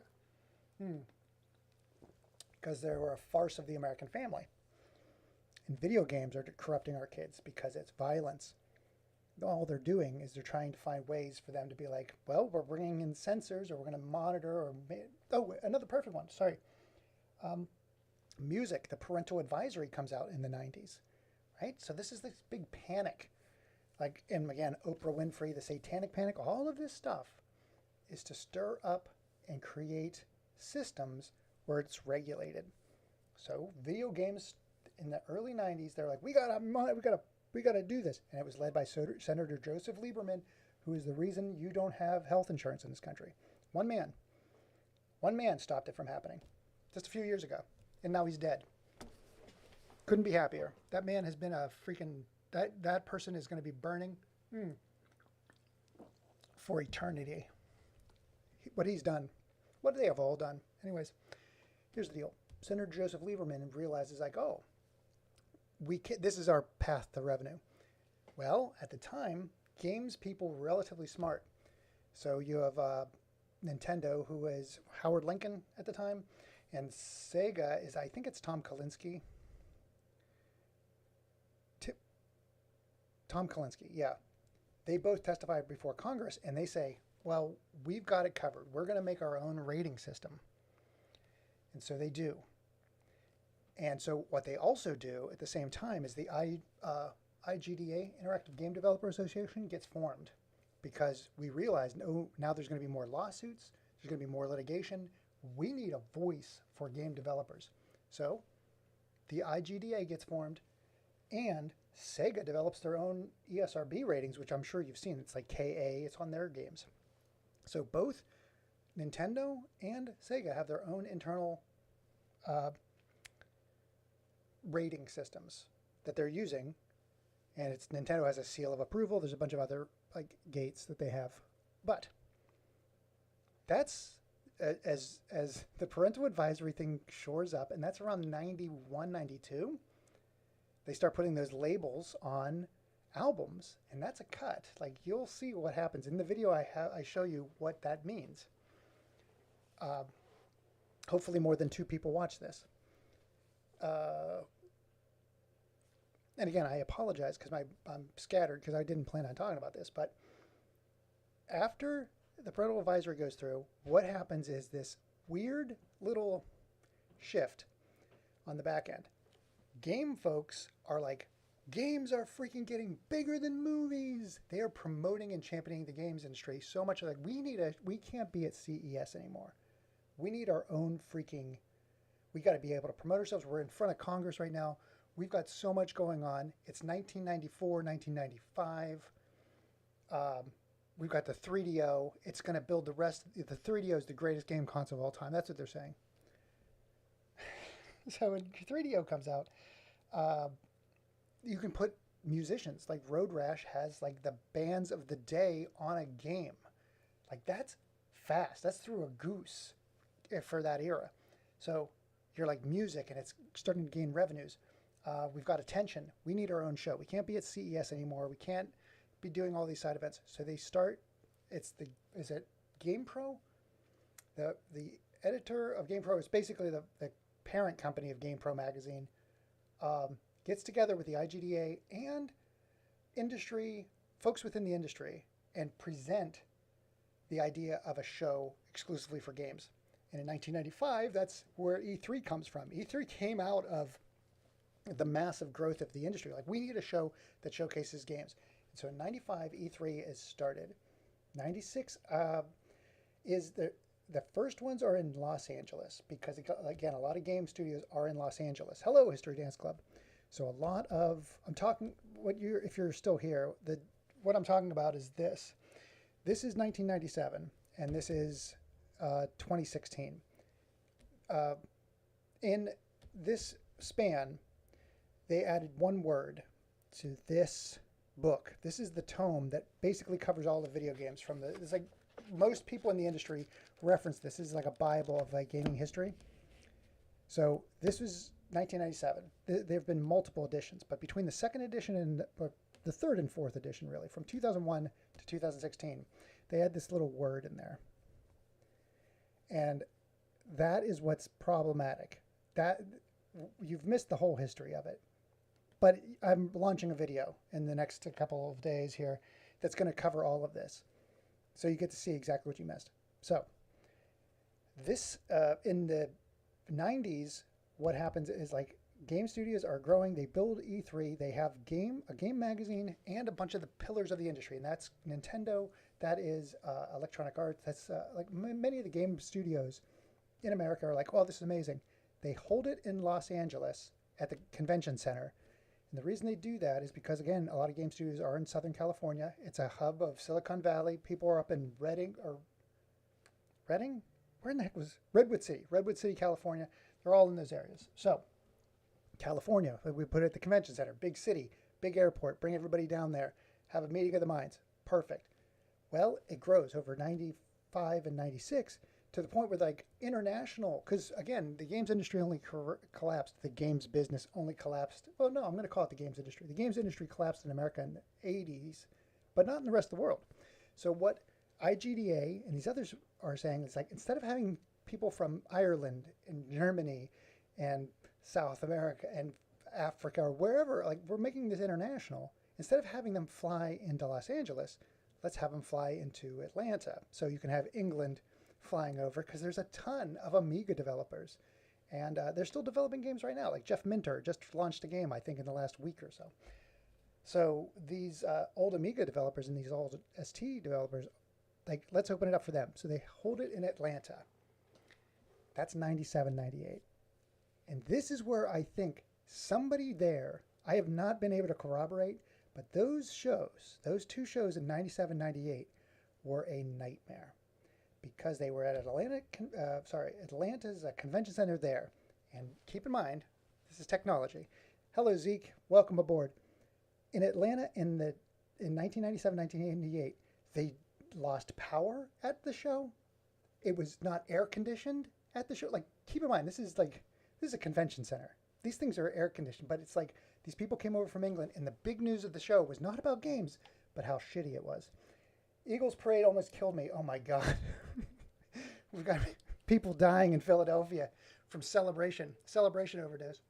Because they were a farce of the American family. And video games are corrupting our kids because it's violence. All they're doing is they're trying to find ways for them to be like, well, we're bringing in sensors, or we're going to monitor, or another perfect one. Sorry, music. The parental advisory comes out in the 90s, right? So this is this big panic, like, and again, Oprah Winfrey, the Satanic Panic. All of this stuff is to stir up and create systems where it's regulated. So video games in the early 90s, they're like, we gotta do this. And it was led by Senator Joseph Lieberman, who is the reason you don't have health insurance in this country. One man stopped it from happening just a few years ago. And now he's dead. Couldn't be happier. That man has been a freaking, that person is going to be burning for eternity. What he's done. What they have all done. Anyways, here's the deal. Senator Joseph Lieberman realizes like, oh, this is our path to revenue. Well, at the time, games people were relatively smart. So you have Nintendo, who is Howard Lincoln at the time, and Sega is, I think it's Tom Kalinske. Tom Kalinske, yeah. They both testified before Congress, and they say, well, we've got it covered. We're going to make our own rating system. And so they do. And so what they also do at the same time is the IGDA, Interactive Game Developer Association, gets formed because we realize, no, now there's going to be more lawsuits, there's going to be more litigation. We need a voice for game developers. So the IGDA gets formed, and Sega develops their own ESRB ratings, which I'm sure you've seen. It's like KA, it's on their games. So both Nintendo and Sega have their own internal rating systems that they're using, and it's Nintendo has a seal of approval. There's a bunch of other like gates that they have, but that's as the parental advisory thing shores up, and that's around 91, 92. They start putting those labels on albums, and that's a cut. Like, you'll see what happens in the video. I show you what that means. Hopefully more than 2 people watch this. And again, I apologize because I'm scattered because I didn't plan on talking about this. But after the parental advisory goes through, what happens is this weird little shift on the back end. Game folks are like, Games are freaking getting bigger than movies. They are promoting and championing the games industry so much. Like we can't be at CES anymore. We need our own freaking. We got to be able to promote ourselves. We're in front of Congress right now. We've got so much going on. It's 1994, 1995. We've got the 3DO. It's going to build the rest. The 3DO is the greatest game console of all time. That's what they're saying. So when 3DO comes out, uh, you can put musicians like Road Rash has like the bands of the day on a game. Like that's fast. That's through a goose for that era. So you're like music and it's starting to gain revenues. We've got attention. We need our own show. We can't be at CES anymore. We can't be doing all these side events. So they start. Is it GamePro? The editor of GamePro is basically the parent company of GamePro magazine. Gets together with the IGDA and industry folks within the industry and present the idea of a show exclusively for games. And in 1995, that's where E3 comes from. E3 came out of the massive growth of the industry. Like we need a show that showcases games. And so in 95, E3 is started. 96 is the first ones are in Los Angeles because again, a lot of game studios are in Los Angeles. Hello, History Dance Club. So a lot of if you're still here, what I'm talking about is this. This is 1997, and this is 2016. In this span, they added one word to this book. This is the tome that basically covers all the video games it's like most people in the industry reference this. This is like a Bible of like gaming history. So this was 1997. There have been multiple editions, but between the second edition and the third and fourth edition, really, from 2001 to 2016, they had this little word in there. And that is what's problematic. That you've missed the whole history of it. But I'm launching a video in the next couple of days here that's going to cover all of this. So you get to see exactly what you missed. So this, in the 90s, what happens is like game studios are growing. They build E3. They have a game magazine and a bunch of the pillars of the industry. And that's Nintendo. That is Electronic Arts. That's like many of the game studios in America are like, oh, this is amazing. They hold it in Los Angeles at the convention center. And the reason they do that is because, again, a lot of game studios are in Southern California. It's a hub of Silicon Valley. People are up in Redding? Where in the heck was Redwood City, California. They're all in those areas. So California, we put it at the convention center, big city, big airport, bring everybody down there, have a meeting of the minds. Perfect. Well, it grows over 95 and 96 to the point where like international, because again, the games industry only collapsed. The games business only collapsed. Well, no, I'm going to call it the games industry. The games industry collapsed in America in the 80s, but not in the rest of the world. So what IGDA and these others are saying is like, instead of having people from Ireland and Germany and South America and Africa or wherever, like we're making this international, instead of having them fly into Los Angeles, let's have them fly into Atlanta. So you can have England flying over because there's a ton of Amiga developers and they're still developing games right now. Like Jeff Minter just launched a game, I think, in the last week or so. So these old Amiga developers and these old ST developers, like, let's open it up for them. So they hold it in Atlanta. That's 97, 98. And this is where I think somebody there, I have not been able to corroborate, but those two shows in 97, 98 were a nightmare because they were at Atlanta's convention center there. And keep in mind, this is technology. Hello, Zeke. Welcome aboard. In Atlanta in 1997, 1998, they lost power at the show. It was not air conditioned at the show. Like, keep in mind, this is a convention center. These things are air conditioned, but it's like these people came over from England, and the big news of the show was not about games, but how shitty it was. Eagles Parade almost killed me. Oh my God. We've got people dying in Philadelphia from celebration overdose.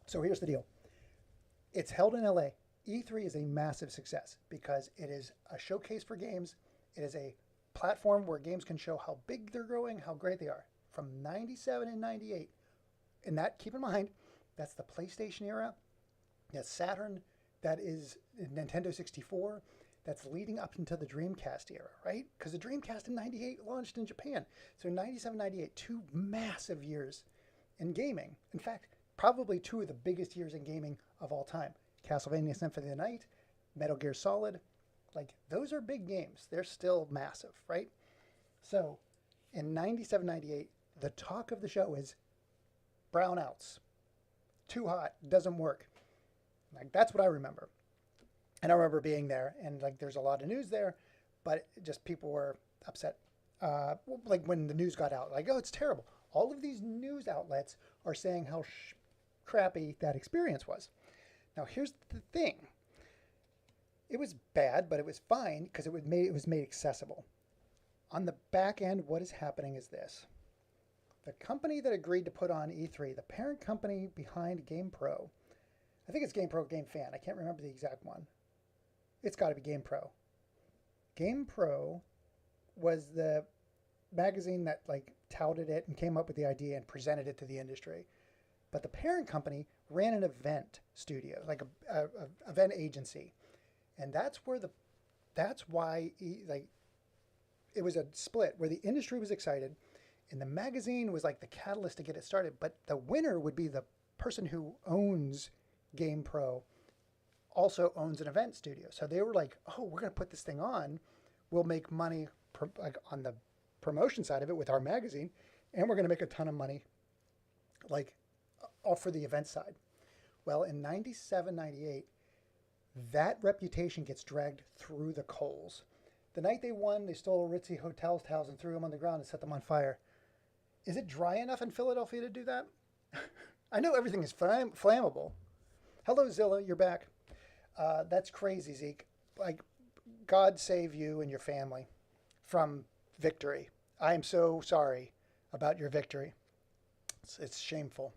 So here's the deal. It's held in LA. E3 is a massive success because it is a showcase for games. It is a platform where games can show how big they're growing, how great they are. From 97 and 98, and that, keep in mind, that's the PlayStation era. Yeah, Saturn, that is Nintendo 64, that's leading up into the Dreamcast era, right? Because the Dreamcast in 98 launched in Japan. So 97, 98, two massive years in gaming. In fact, probably two of the biggest years in gaming of all time. Castlevania Symphony of the Night, Metal Gear Solid, like those are big games. They're still massive, right? So in 97, 98, the talk of the show is brownouts. Too hot, doesn't work. Like that's what I remember. And I remember being there, and like there's a lot of news there, but just people were upset. Like when the news got out, like, oh, it's terrible. All of these news outlets are saying how crappy that experience was. Now, here's the thing. It was bad, but it was fine because it was made accessible. On the back end, what is happening is this. The company that agreed to put on E3, the parent company behind GamePro, I think it's GamePro, GameFan. I can't remember the exact one. It's got to be GamePro. GamePro was the magazine that like touted it and came up with the idea and presented it to the industry. But the parent company ran an event studio, like a event agency, and that's why it was a split where the industry was excited, and the magazine was like the catalyst to get it started. But the winner would be the person who owns GamePro, also owns an event studio. So they were like, oh, we're going to put this thing on. We'll make money like on the promotion side of it with our magazine, and we're going to make a ton of money like off for the event side. Well, in 97, 98, that reputation gets dragged through the coals. The night they won, they stole ritzy hotel towels and threw them on the ground and set them on fire. Is it dry enough in Philadelphia to do that? I know everything is flammable. Hello, Zilla, you're back. That's crazy, Zeke. Like, God save you and your family from victory. I am so sorry about your victory. It's shameful.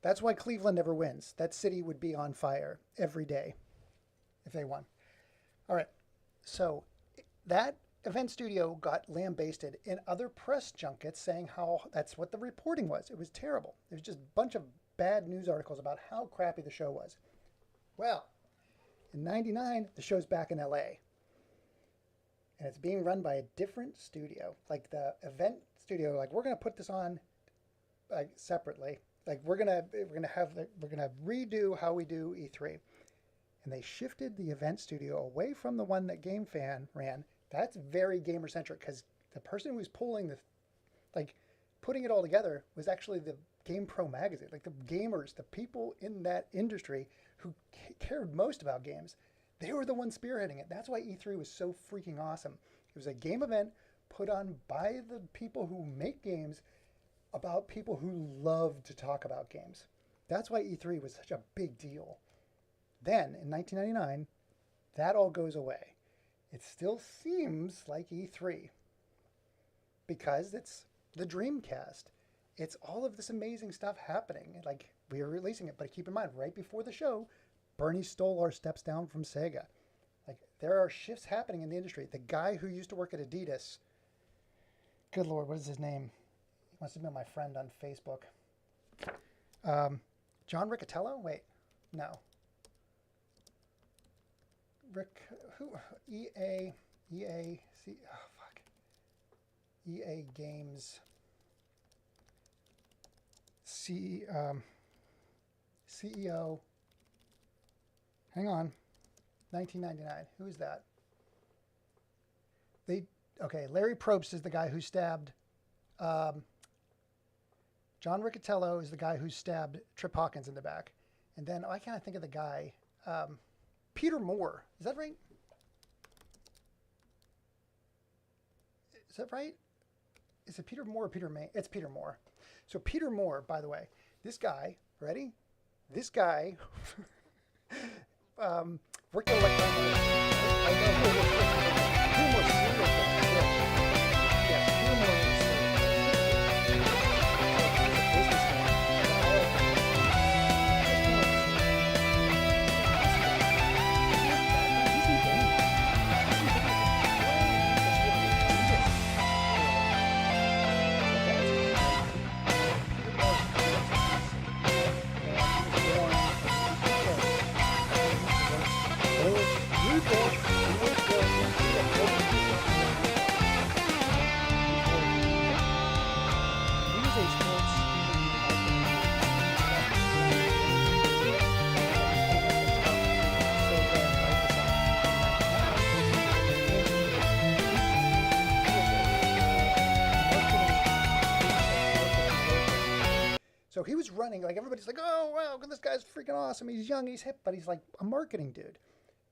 That's why Cleveland never wins. That city would be on fire every day if they won. All right. So that event studio got lambasted in other press junkets saying how that's what the reporting was. It was terrible. It was just a bunch of bad news articles about how crappy the show was. Well, in 99, the show's back in LA. And it's being run by a different studio. Like the event studio, like we're going to put this on like separately. Like we're gonna redo how we do E3. And they shifted the event studio away from the one that GameFan ran. That's very gamer centric because the person who was pulling putting it all together was actually the GamePro magazine. Like the gamers, the people in that industry who cared most about games, they were the ones spearheading it. That's why E3 was so freaking awesome. It was a game event put on by the people who make games about people who love to talk about games. That's why E3 was such a big deal. Then, in 1999, that all goes away. It still seems like E3 because it's the Dreamcast. It's all of this amazing stuff happening. Like, we are releasing it, but keep in mind, right before the show, Bernie stole our steps down from Sega. Like, there are shifts happening in the industry. The guy who used to work at Adidas, good Lord, what is his name? He must have been my friend on Facebook. John Riccatello? Wait, no. EA Games CEO. Hang on. 1999. Who is that? Larry Probst is the guy who stabbed. John Riccatello is the guy who stabbed Trip Hawkins in the back. And then, I can't think of the guy. Peter Moore. Is that right? Is that right? Is it Peter Moore or Peter May? It's Peter Moore. So Peter Moore, by the way, this guy, ready? This guy worked at Electronic. he was running, like everybody's like, oh, wow, this guy's freaking awesome. He's young, he's hip, but he's like a marketing dude.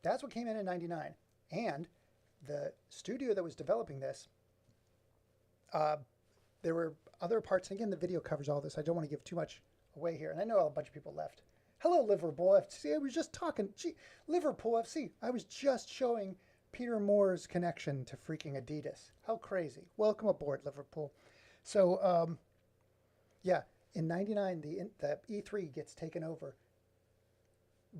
That's what came in 99. And the studio that was developing this, there were other parts. And again, the video covers all this. I don't want to give too much away here. And I know a bunch of people left. Hello, Liverpool FC. I was just talking. Gee, Liverpool FC. I was just showing Peter Moore's connection to freaking Adidas. How crazy. Welcome aboard, Liverpool. So, yeah, in 99, the E3 gets taken over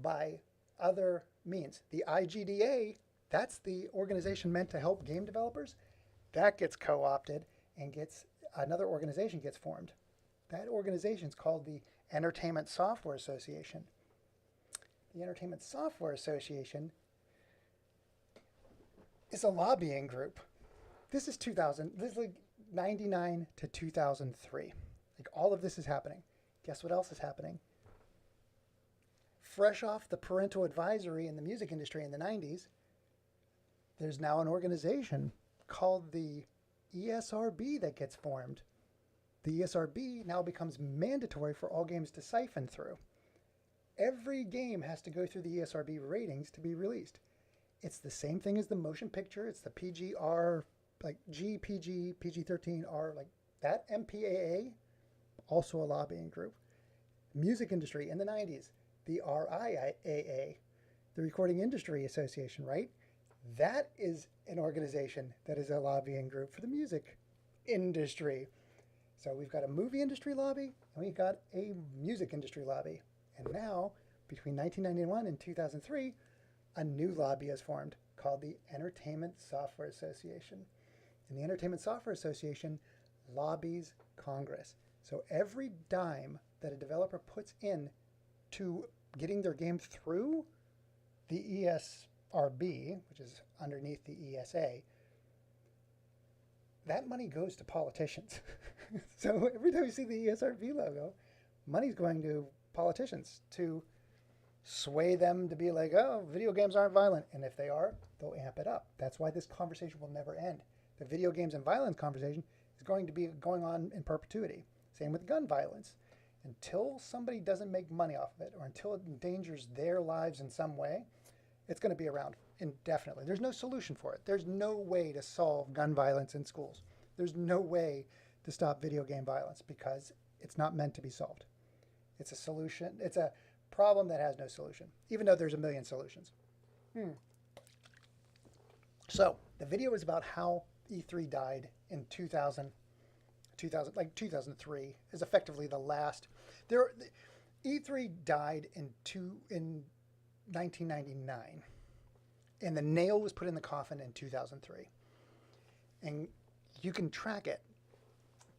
by other means. The IGDA, that's the organization meant to help game developers, that gets co-opted and another organization gets formed. That organization is called the Entertainment Software Association. The Entertainment Software Association is a lobbying group. This is 2000. This is like 99 to 2003. Like all of this is happening. Guess what else is happening? Fresh off the parental advisory in the music industry in the 90s, there's now an organization called the ESRB that gets formed. The ESRB now becomes mandatory for all games to siphon through. Every game has to go through the ESRB ratings to be released. It's the same thing as the motion picture. It's the PGR, like G, PG, PG-13, R, like that MPAA, also a lobbying group. Music industry in the 90s, the RIAA, the Recording Industry Association, right? That is an organization that is a lobbying group for the music industry. So we've got a movie industry lobby and we've got a music industry lobby. And now, between 1991 and 2003, a new lobby is formed called the Entertainment Software Association. And the Entertainment Software Association lobbies Congress. So every dime that a developer puts in to getting their game through the ESRB, which is underneath the ESA, that money goes to politicians. So every time you see the ESRB logo, money's going to politicians to sway them to be like, oh, video games aren't violent. And if they are, they'll amp it up. That's why this conversation will never end. The video games and violence conversation is going to be going on in perpetuity. Same with gun violence. Until somebody doesn't make money off of it or until it endangers their lives in some way, it's going to be around indefinitely. There's no solution for it. There's no way to solve gun violence in schools. There's no way to stop video game violence because it's not meant to be solved. It's a solution. It's a problem that has no solution, even though there's a million solutions. So the video is about how E3 died in 2003 is effectively the last. E3 died in 1999, and the nail was put in the coffin in 2003. And you can track it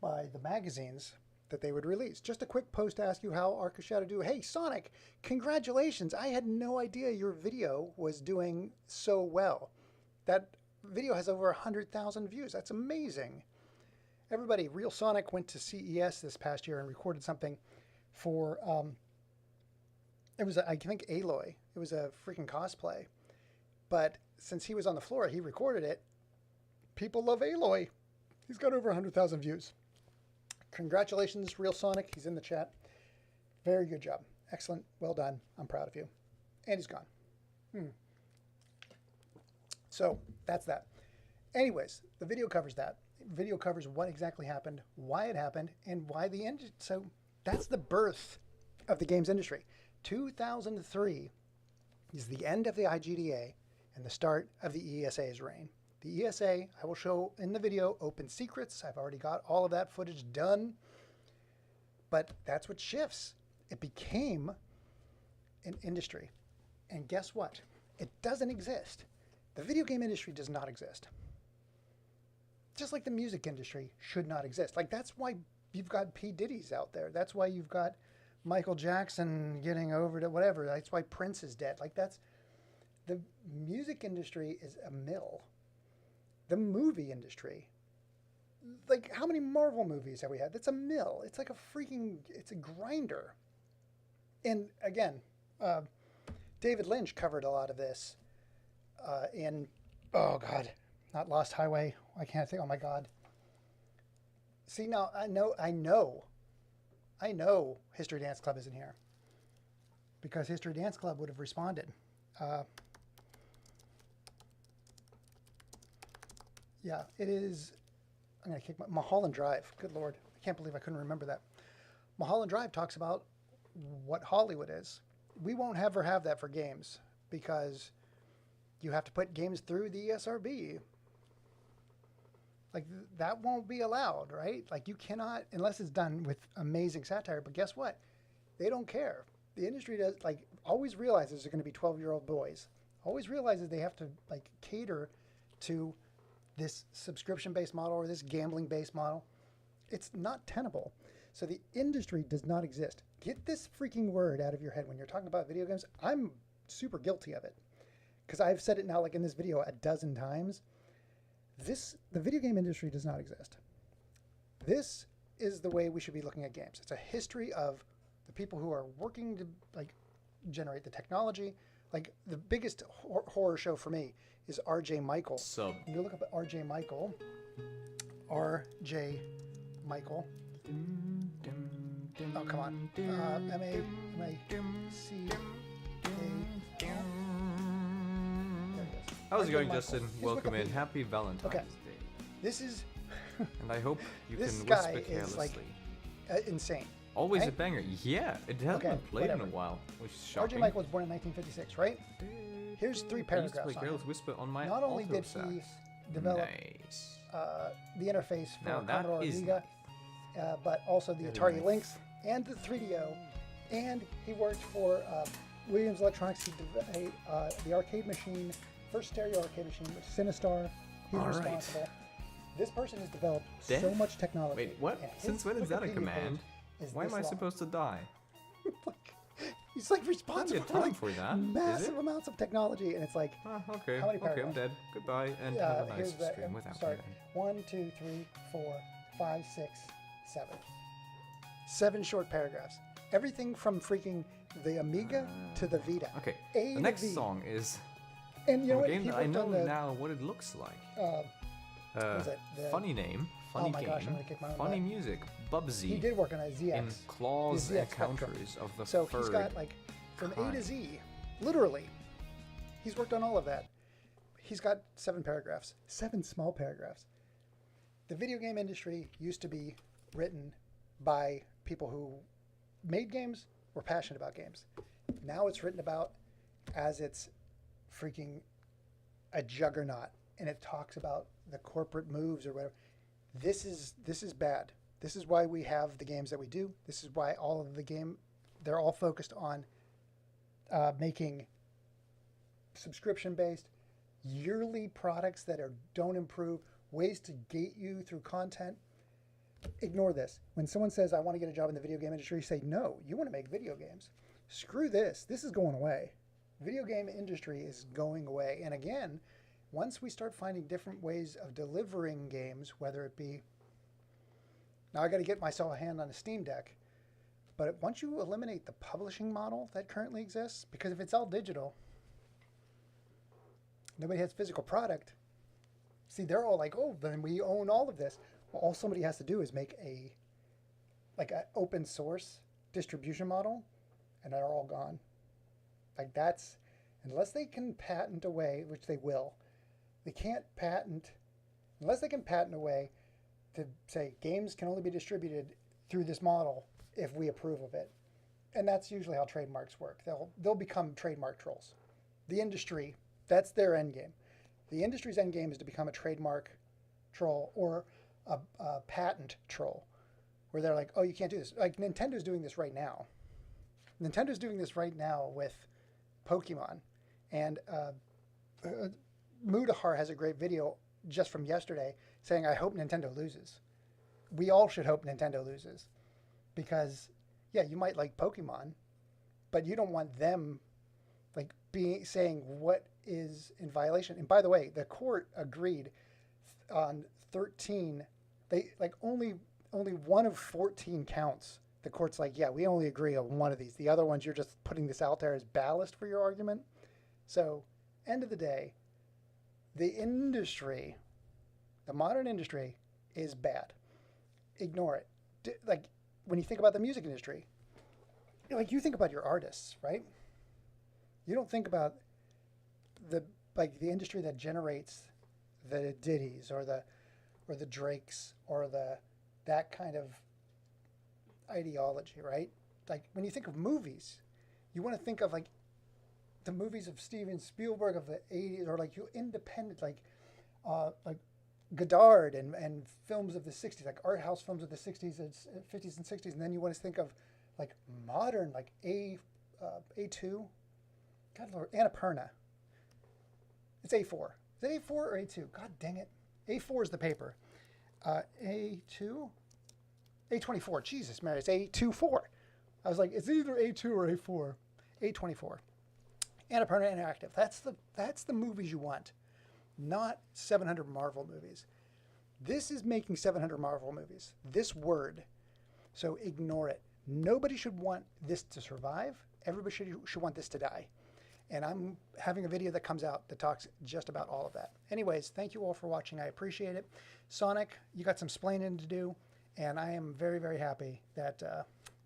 by the magazines that they would release. Just a quick post to ask you how Arc of Shadow do. Hey, Sonic, congratulations. I had no idea your video was doing so well. That video has over 100,000 views. That's amazing. Everybody, Real Sonic went to CES this past year and recorded something for, it was, I think, Aloy. It was a freaking cosplay. But since he was on the floor, he recorded it. People love Aloy. He's got over 100,000 views. Congratulations, Real Sonic. He's in the chat. Very good job. Excellent. Well done. I'm proud of you. And he's gone. So that's that. Anyways, the video covers that. Video covers what exactly happened, why it happened, and why the end. So that's the birth of the games industry. 2003 is the end of the IGDA and the start of the ESA's reign. The ESA, I will show in the video, open secrets. I've already got all of that footage done. But that's what shifts. It became an industry. And guess what? It doesn't exist. The video game industry does not exist. Just like the music industry should not exist. Like, that's why you've got P. Diddy's out there. That's why you've got Michael Jackson getting over to whatever. That's why Prince is dead. Like, that's... The music industry is a mill. The movie industry, like, how many Marvel movies have we had? That's a mill. It's like it's a grinder. And again, David Lynch covered a lot of this in, oh God, not Lost Highway. I can't think, oh my God. See, now I know I know History Dance Club isn't here because History Dance Club would have responded. Yeah, it is. I'm going to kick Mulholland Drive. Good Lord. I can't believe I couldn't remember that. Mulholland Drive talks about what Hollywood is. We won't ever have that for games because you have to put games through the ESRB. Like, that won't be allowed, right? Like, you cannot, unless it's done with amazing satire. But guess what? They don't care. The industry does, like, always realizes they're going to be 12-year-old boys. Always realizes they have to, like, cater to this subscription-based model or this gambling-based model. It's not tenable. So the industry does not exist. Get this freaking word out of your head when you're talking about video games. I'm super guilty of it because I've said it now, like in this video, a dozen times. The video game industry does not exist. This is the way we should be looking at games. It's a history of the people who are working to like generate the technology. Like the biggest horror show for me is R.J. Michael. So you look up at R.J. Michael. R.J. Michael. Oh, come on. M-A-C-A. How's it going, Justin? Welcome in. Happy Valentine's Day. This is... and I hope you this can guy whisper is carelessly. Like always Always right? a banger. Yeah, it hasn't been played in a while, which is shocking. R.J. Michael was born in 1956, right? Here's 3 paragraphs. I used to play Careless Whisper on my Not only did he develop the interface for Commodore Amiga, but also the Atari Lynx and the 3DO, and he worked for Williams Electronics. He developed the arcade machine, first stereo arcade machine, which is Sinistar. He's responsible. Right. This person has developed so much technology. Wait, what? Since when is that a command? Why am I supposed to die? He's like responsible for that. Massive amounts of technology, and it's like, okay, how many paragraphs? Okay, I'm dead. Goodbye, and have a nice stream without me. 1, 2, 3, 4, 5, 6, 7. 7 short paragraphs. Everything from freaking the Amiga to the Vita. Okay. A the next song is and you know what? game that I know now what it looks like. What is it? Funny name, funny game, gosh, I'm gonna kick my own funny butt. Music, Bubsy. He did work on a ZX. In claws ZX encounters Spectrum. of the so third he's got like from kind. A to Z, literally. He's worked on all of that. He's got 7 paragraphs, 7 small paragraphs. The video game industry used to be written by people who made games, were passionate about games. Now it's written about as it's freaking a juggernaut, and it talks about the corporate moves or whatever. This is bad. This is why we have the games that we do. This is why all of the game, they're all focused on making subscription-based, yearly products that don't improve, ways to gate you through content. Ignore this. When someone says, I want to get a job in the video game industry, say, no, you want to make video games. Screw this. This is going away. Video game industry is going away. And again, once we start finding different ways of delivering games, whether it be, now I got to get myself a hand on a Steam Deck, but once you eliminate the publishing model that currently exists, because if it's all digital, nobody has physical product. See, they're all like, oh, then we own all of this. Well, all somebody has to do is make an open source distribution model, and they're all gone. Like that's, unless they can patent away, which they will, they can't patent, unless they can patent a way to say games can only be distributed through this model if we approve of it. And that's usually how trademarks work. They'll become trademark trolls. The industry, that's their end game. The industry's end game is to become a trademark troll or a patent troll, where they're like, oh, you can't do this. Like Nintendo's doing this right now. Nintendo's doing this right now with Pokemon. And Mudahar has a great video just from yesterday saying, I hope Nintendo loses. We all should hope Nintendo loses. Because, yeah, you might like Pokemon, but you don't want them like saying what is in violation. And by the way, the court agreed on 13. They like only 1 of 14 counts. The court's like, yeah, we only agree on 1 of these. The other ones, you're just putting this out there as ballast for your argument. So, end of the day, the industry, the modern industry, is bad. Ignore it. when you think about the music industry, like you think about your artists, right? You don't think about the the industry that generates the Diddy's or the Drakes or the that kind of ideology, right? Like when you think of movies, you want to think of like the movies of Steven Spielberg of the 80s, or like you independent like Godard and films of the 60s, like art house films of the 60s and 50s and 60s, and then you want to think of like modern like A2, God Lord, Annapurna. It's A4. Is it A4 or A2? God dang it. A4 is the paper. A2? A24. Jesus Mary, it's A24. I was like, it's either A2 or A4. A24. Annapurna Interactive. That's the movies you want, not 700 Marvel movies. This is making 700 Marvel movies. This word. So ignore it. Nobody should want this to survive. Everybody should want this to die. And I'm having a video that comes out that talks just about all of that. Anyways, thank you all for watching. I appreciate it. Sonic, you got some splaining to do, and I am very, very happy that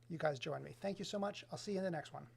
you guys joined me. Thank you so much. I'll see you in the next one.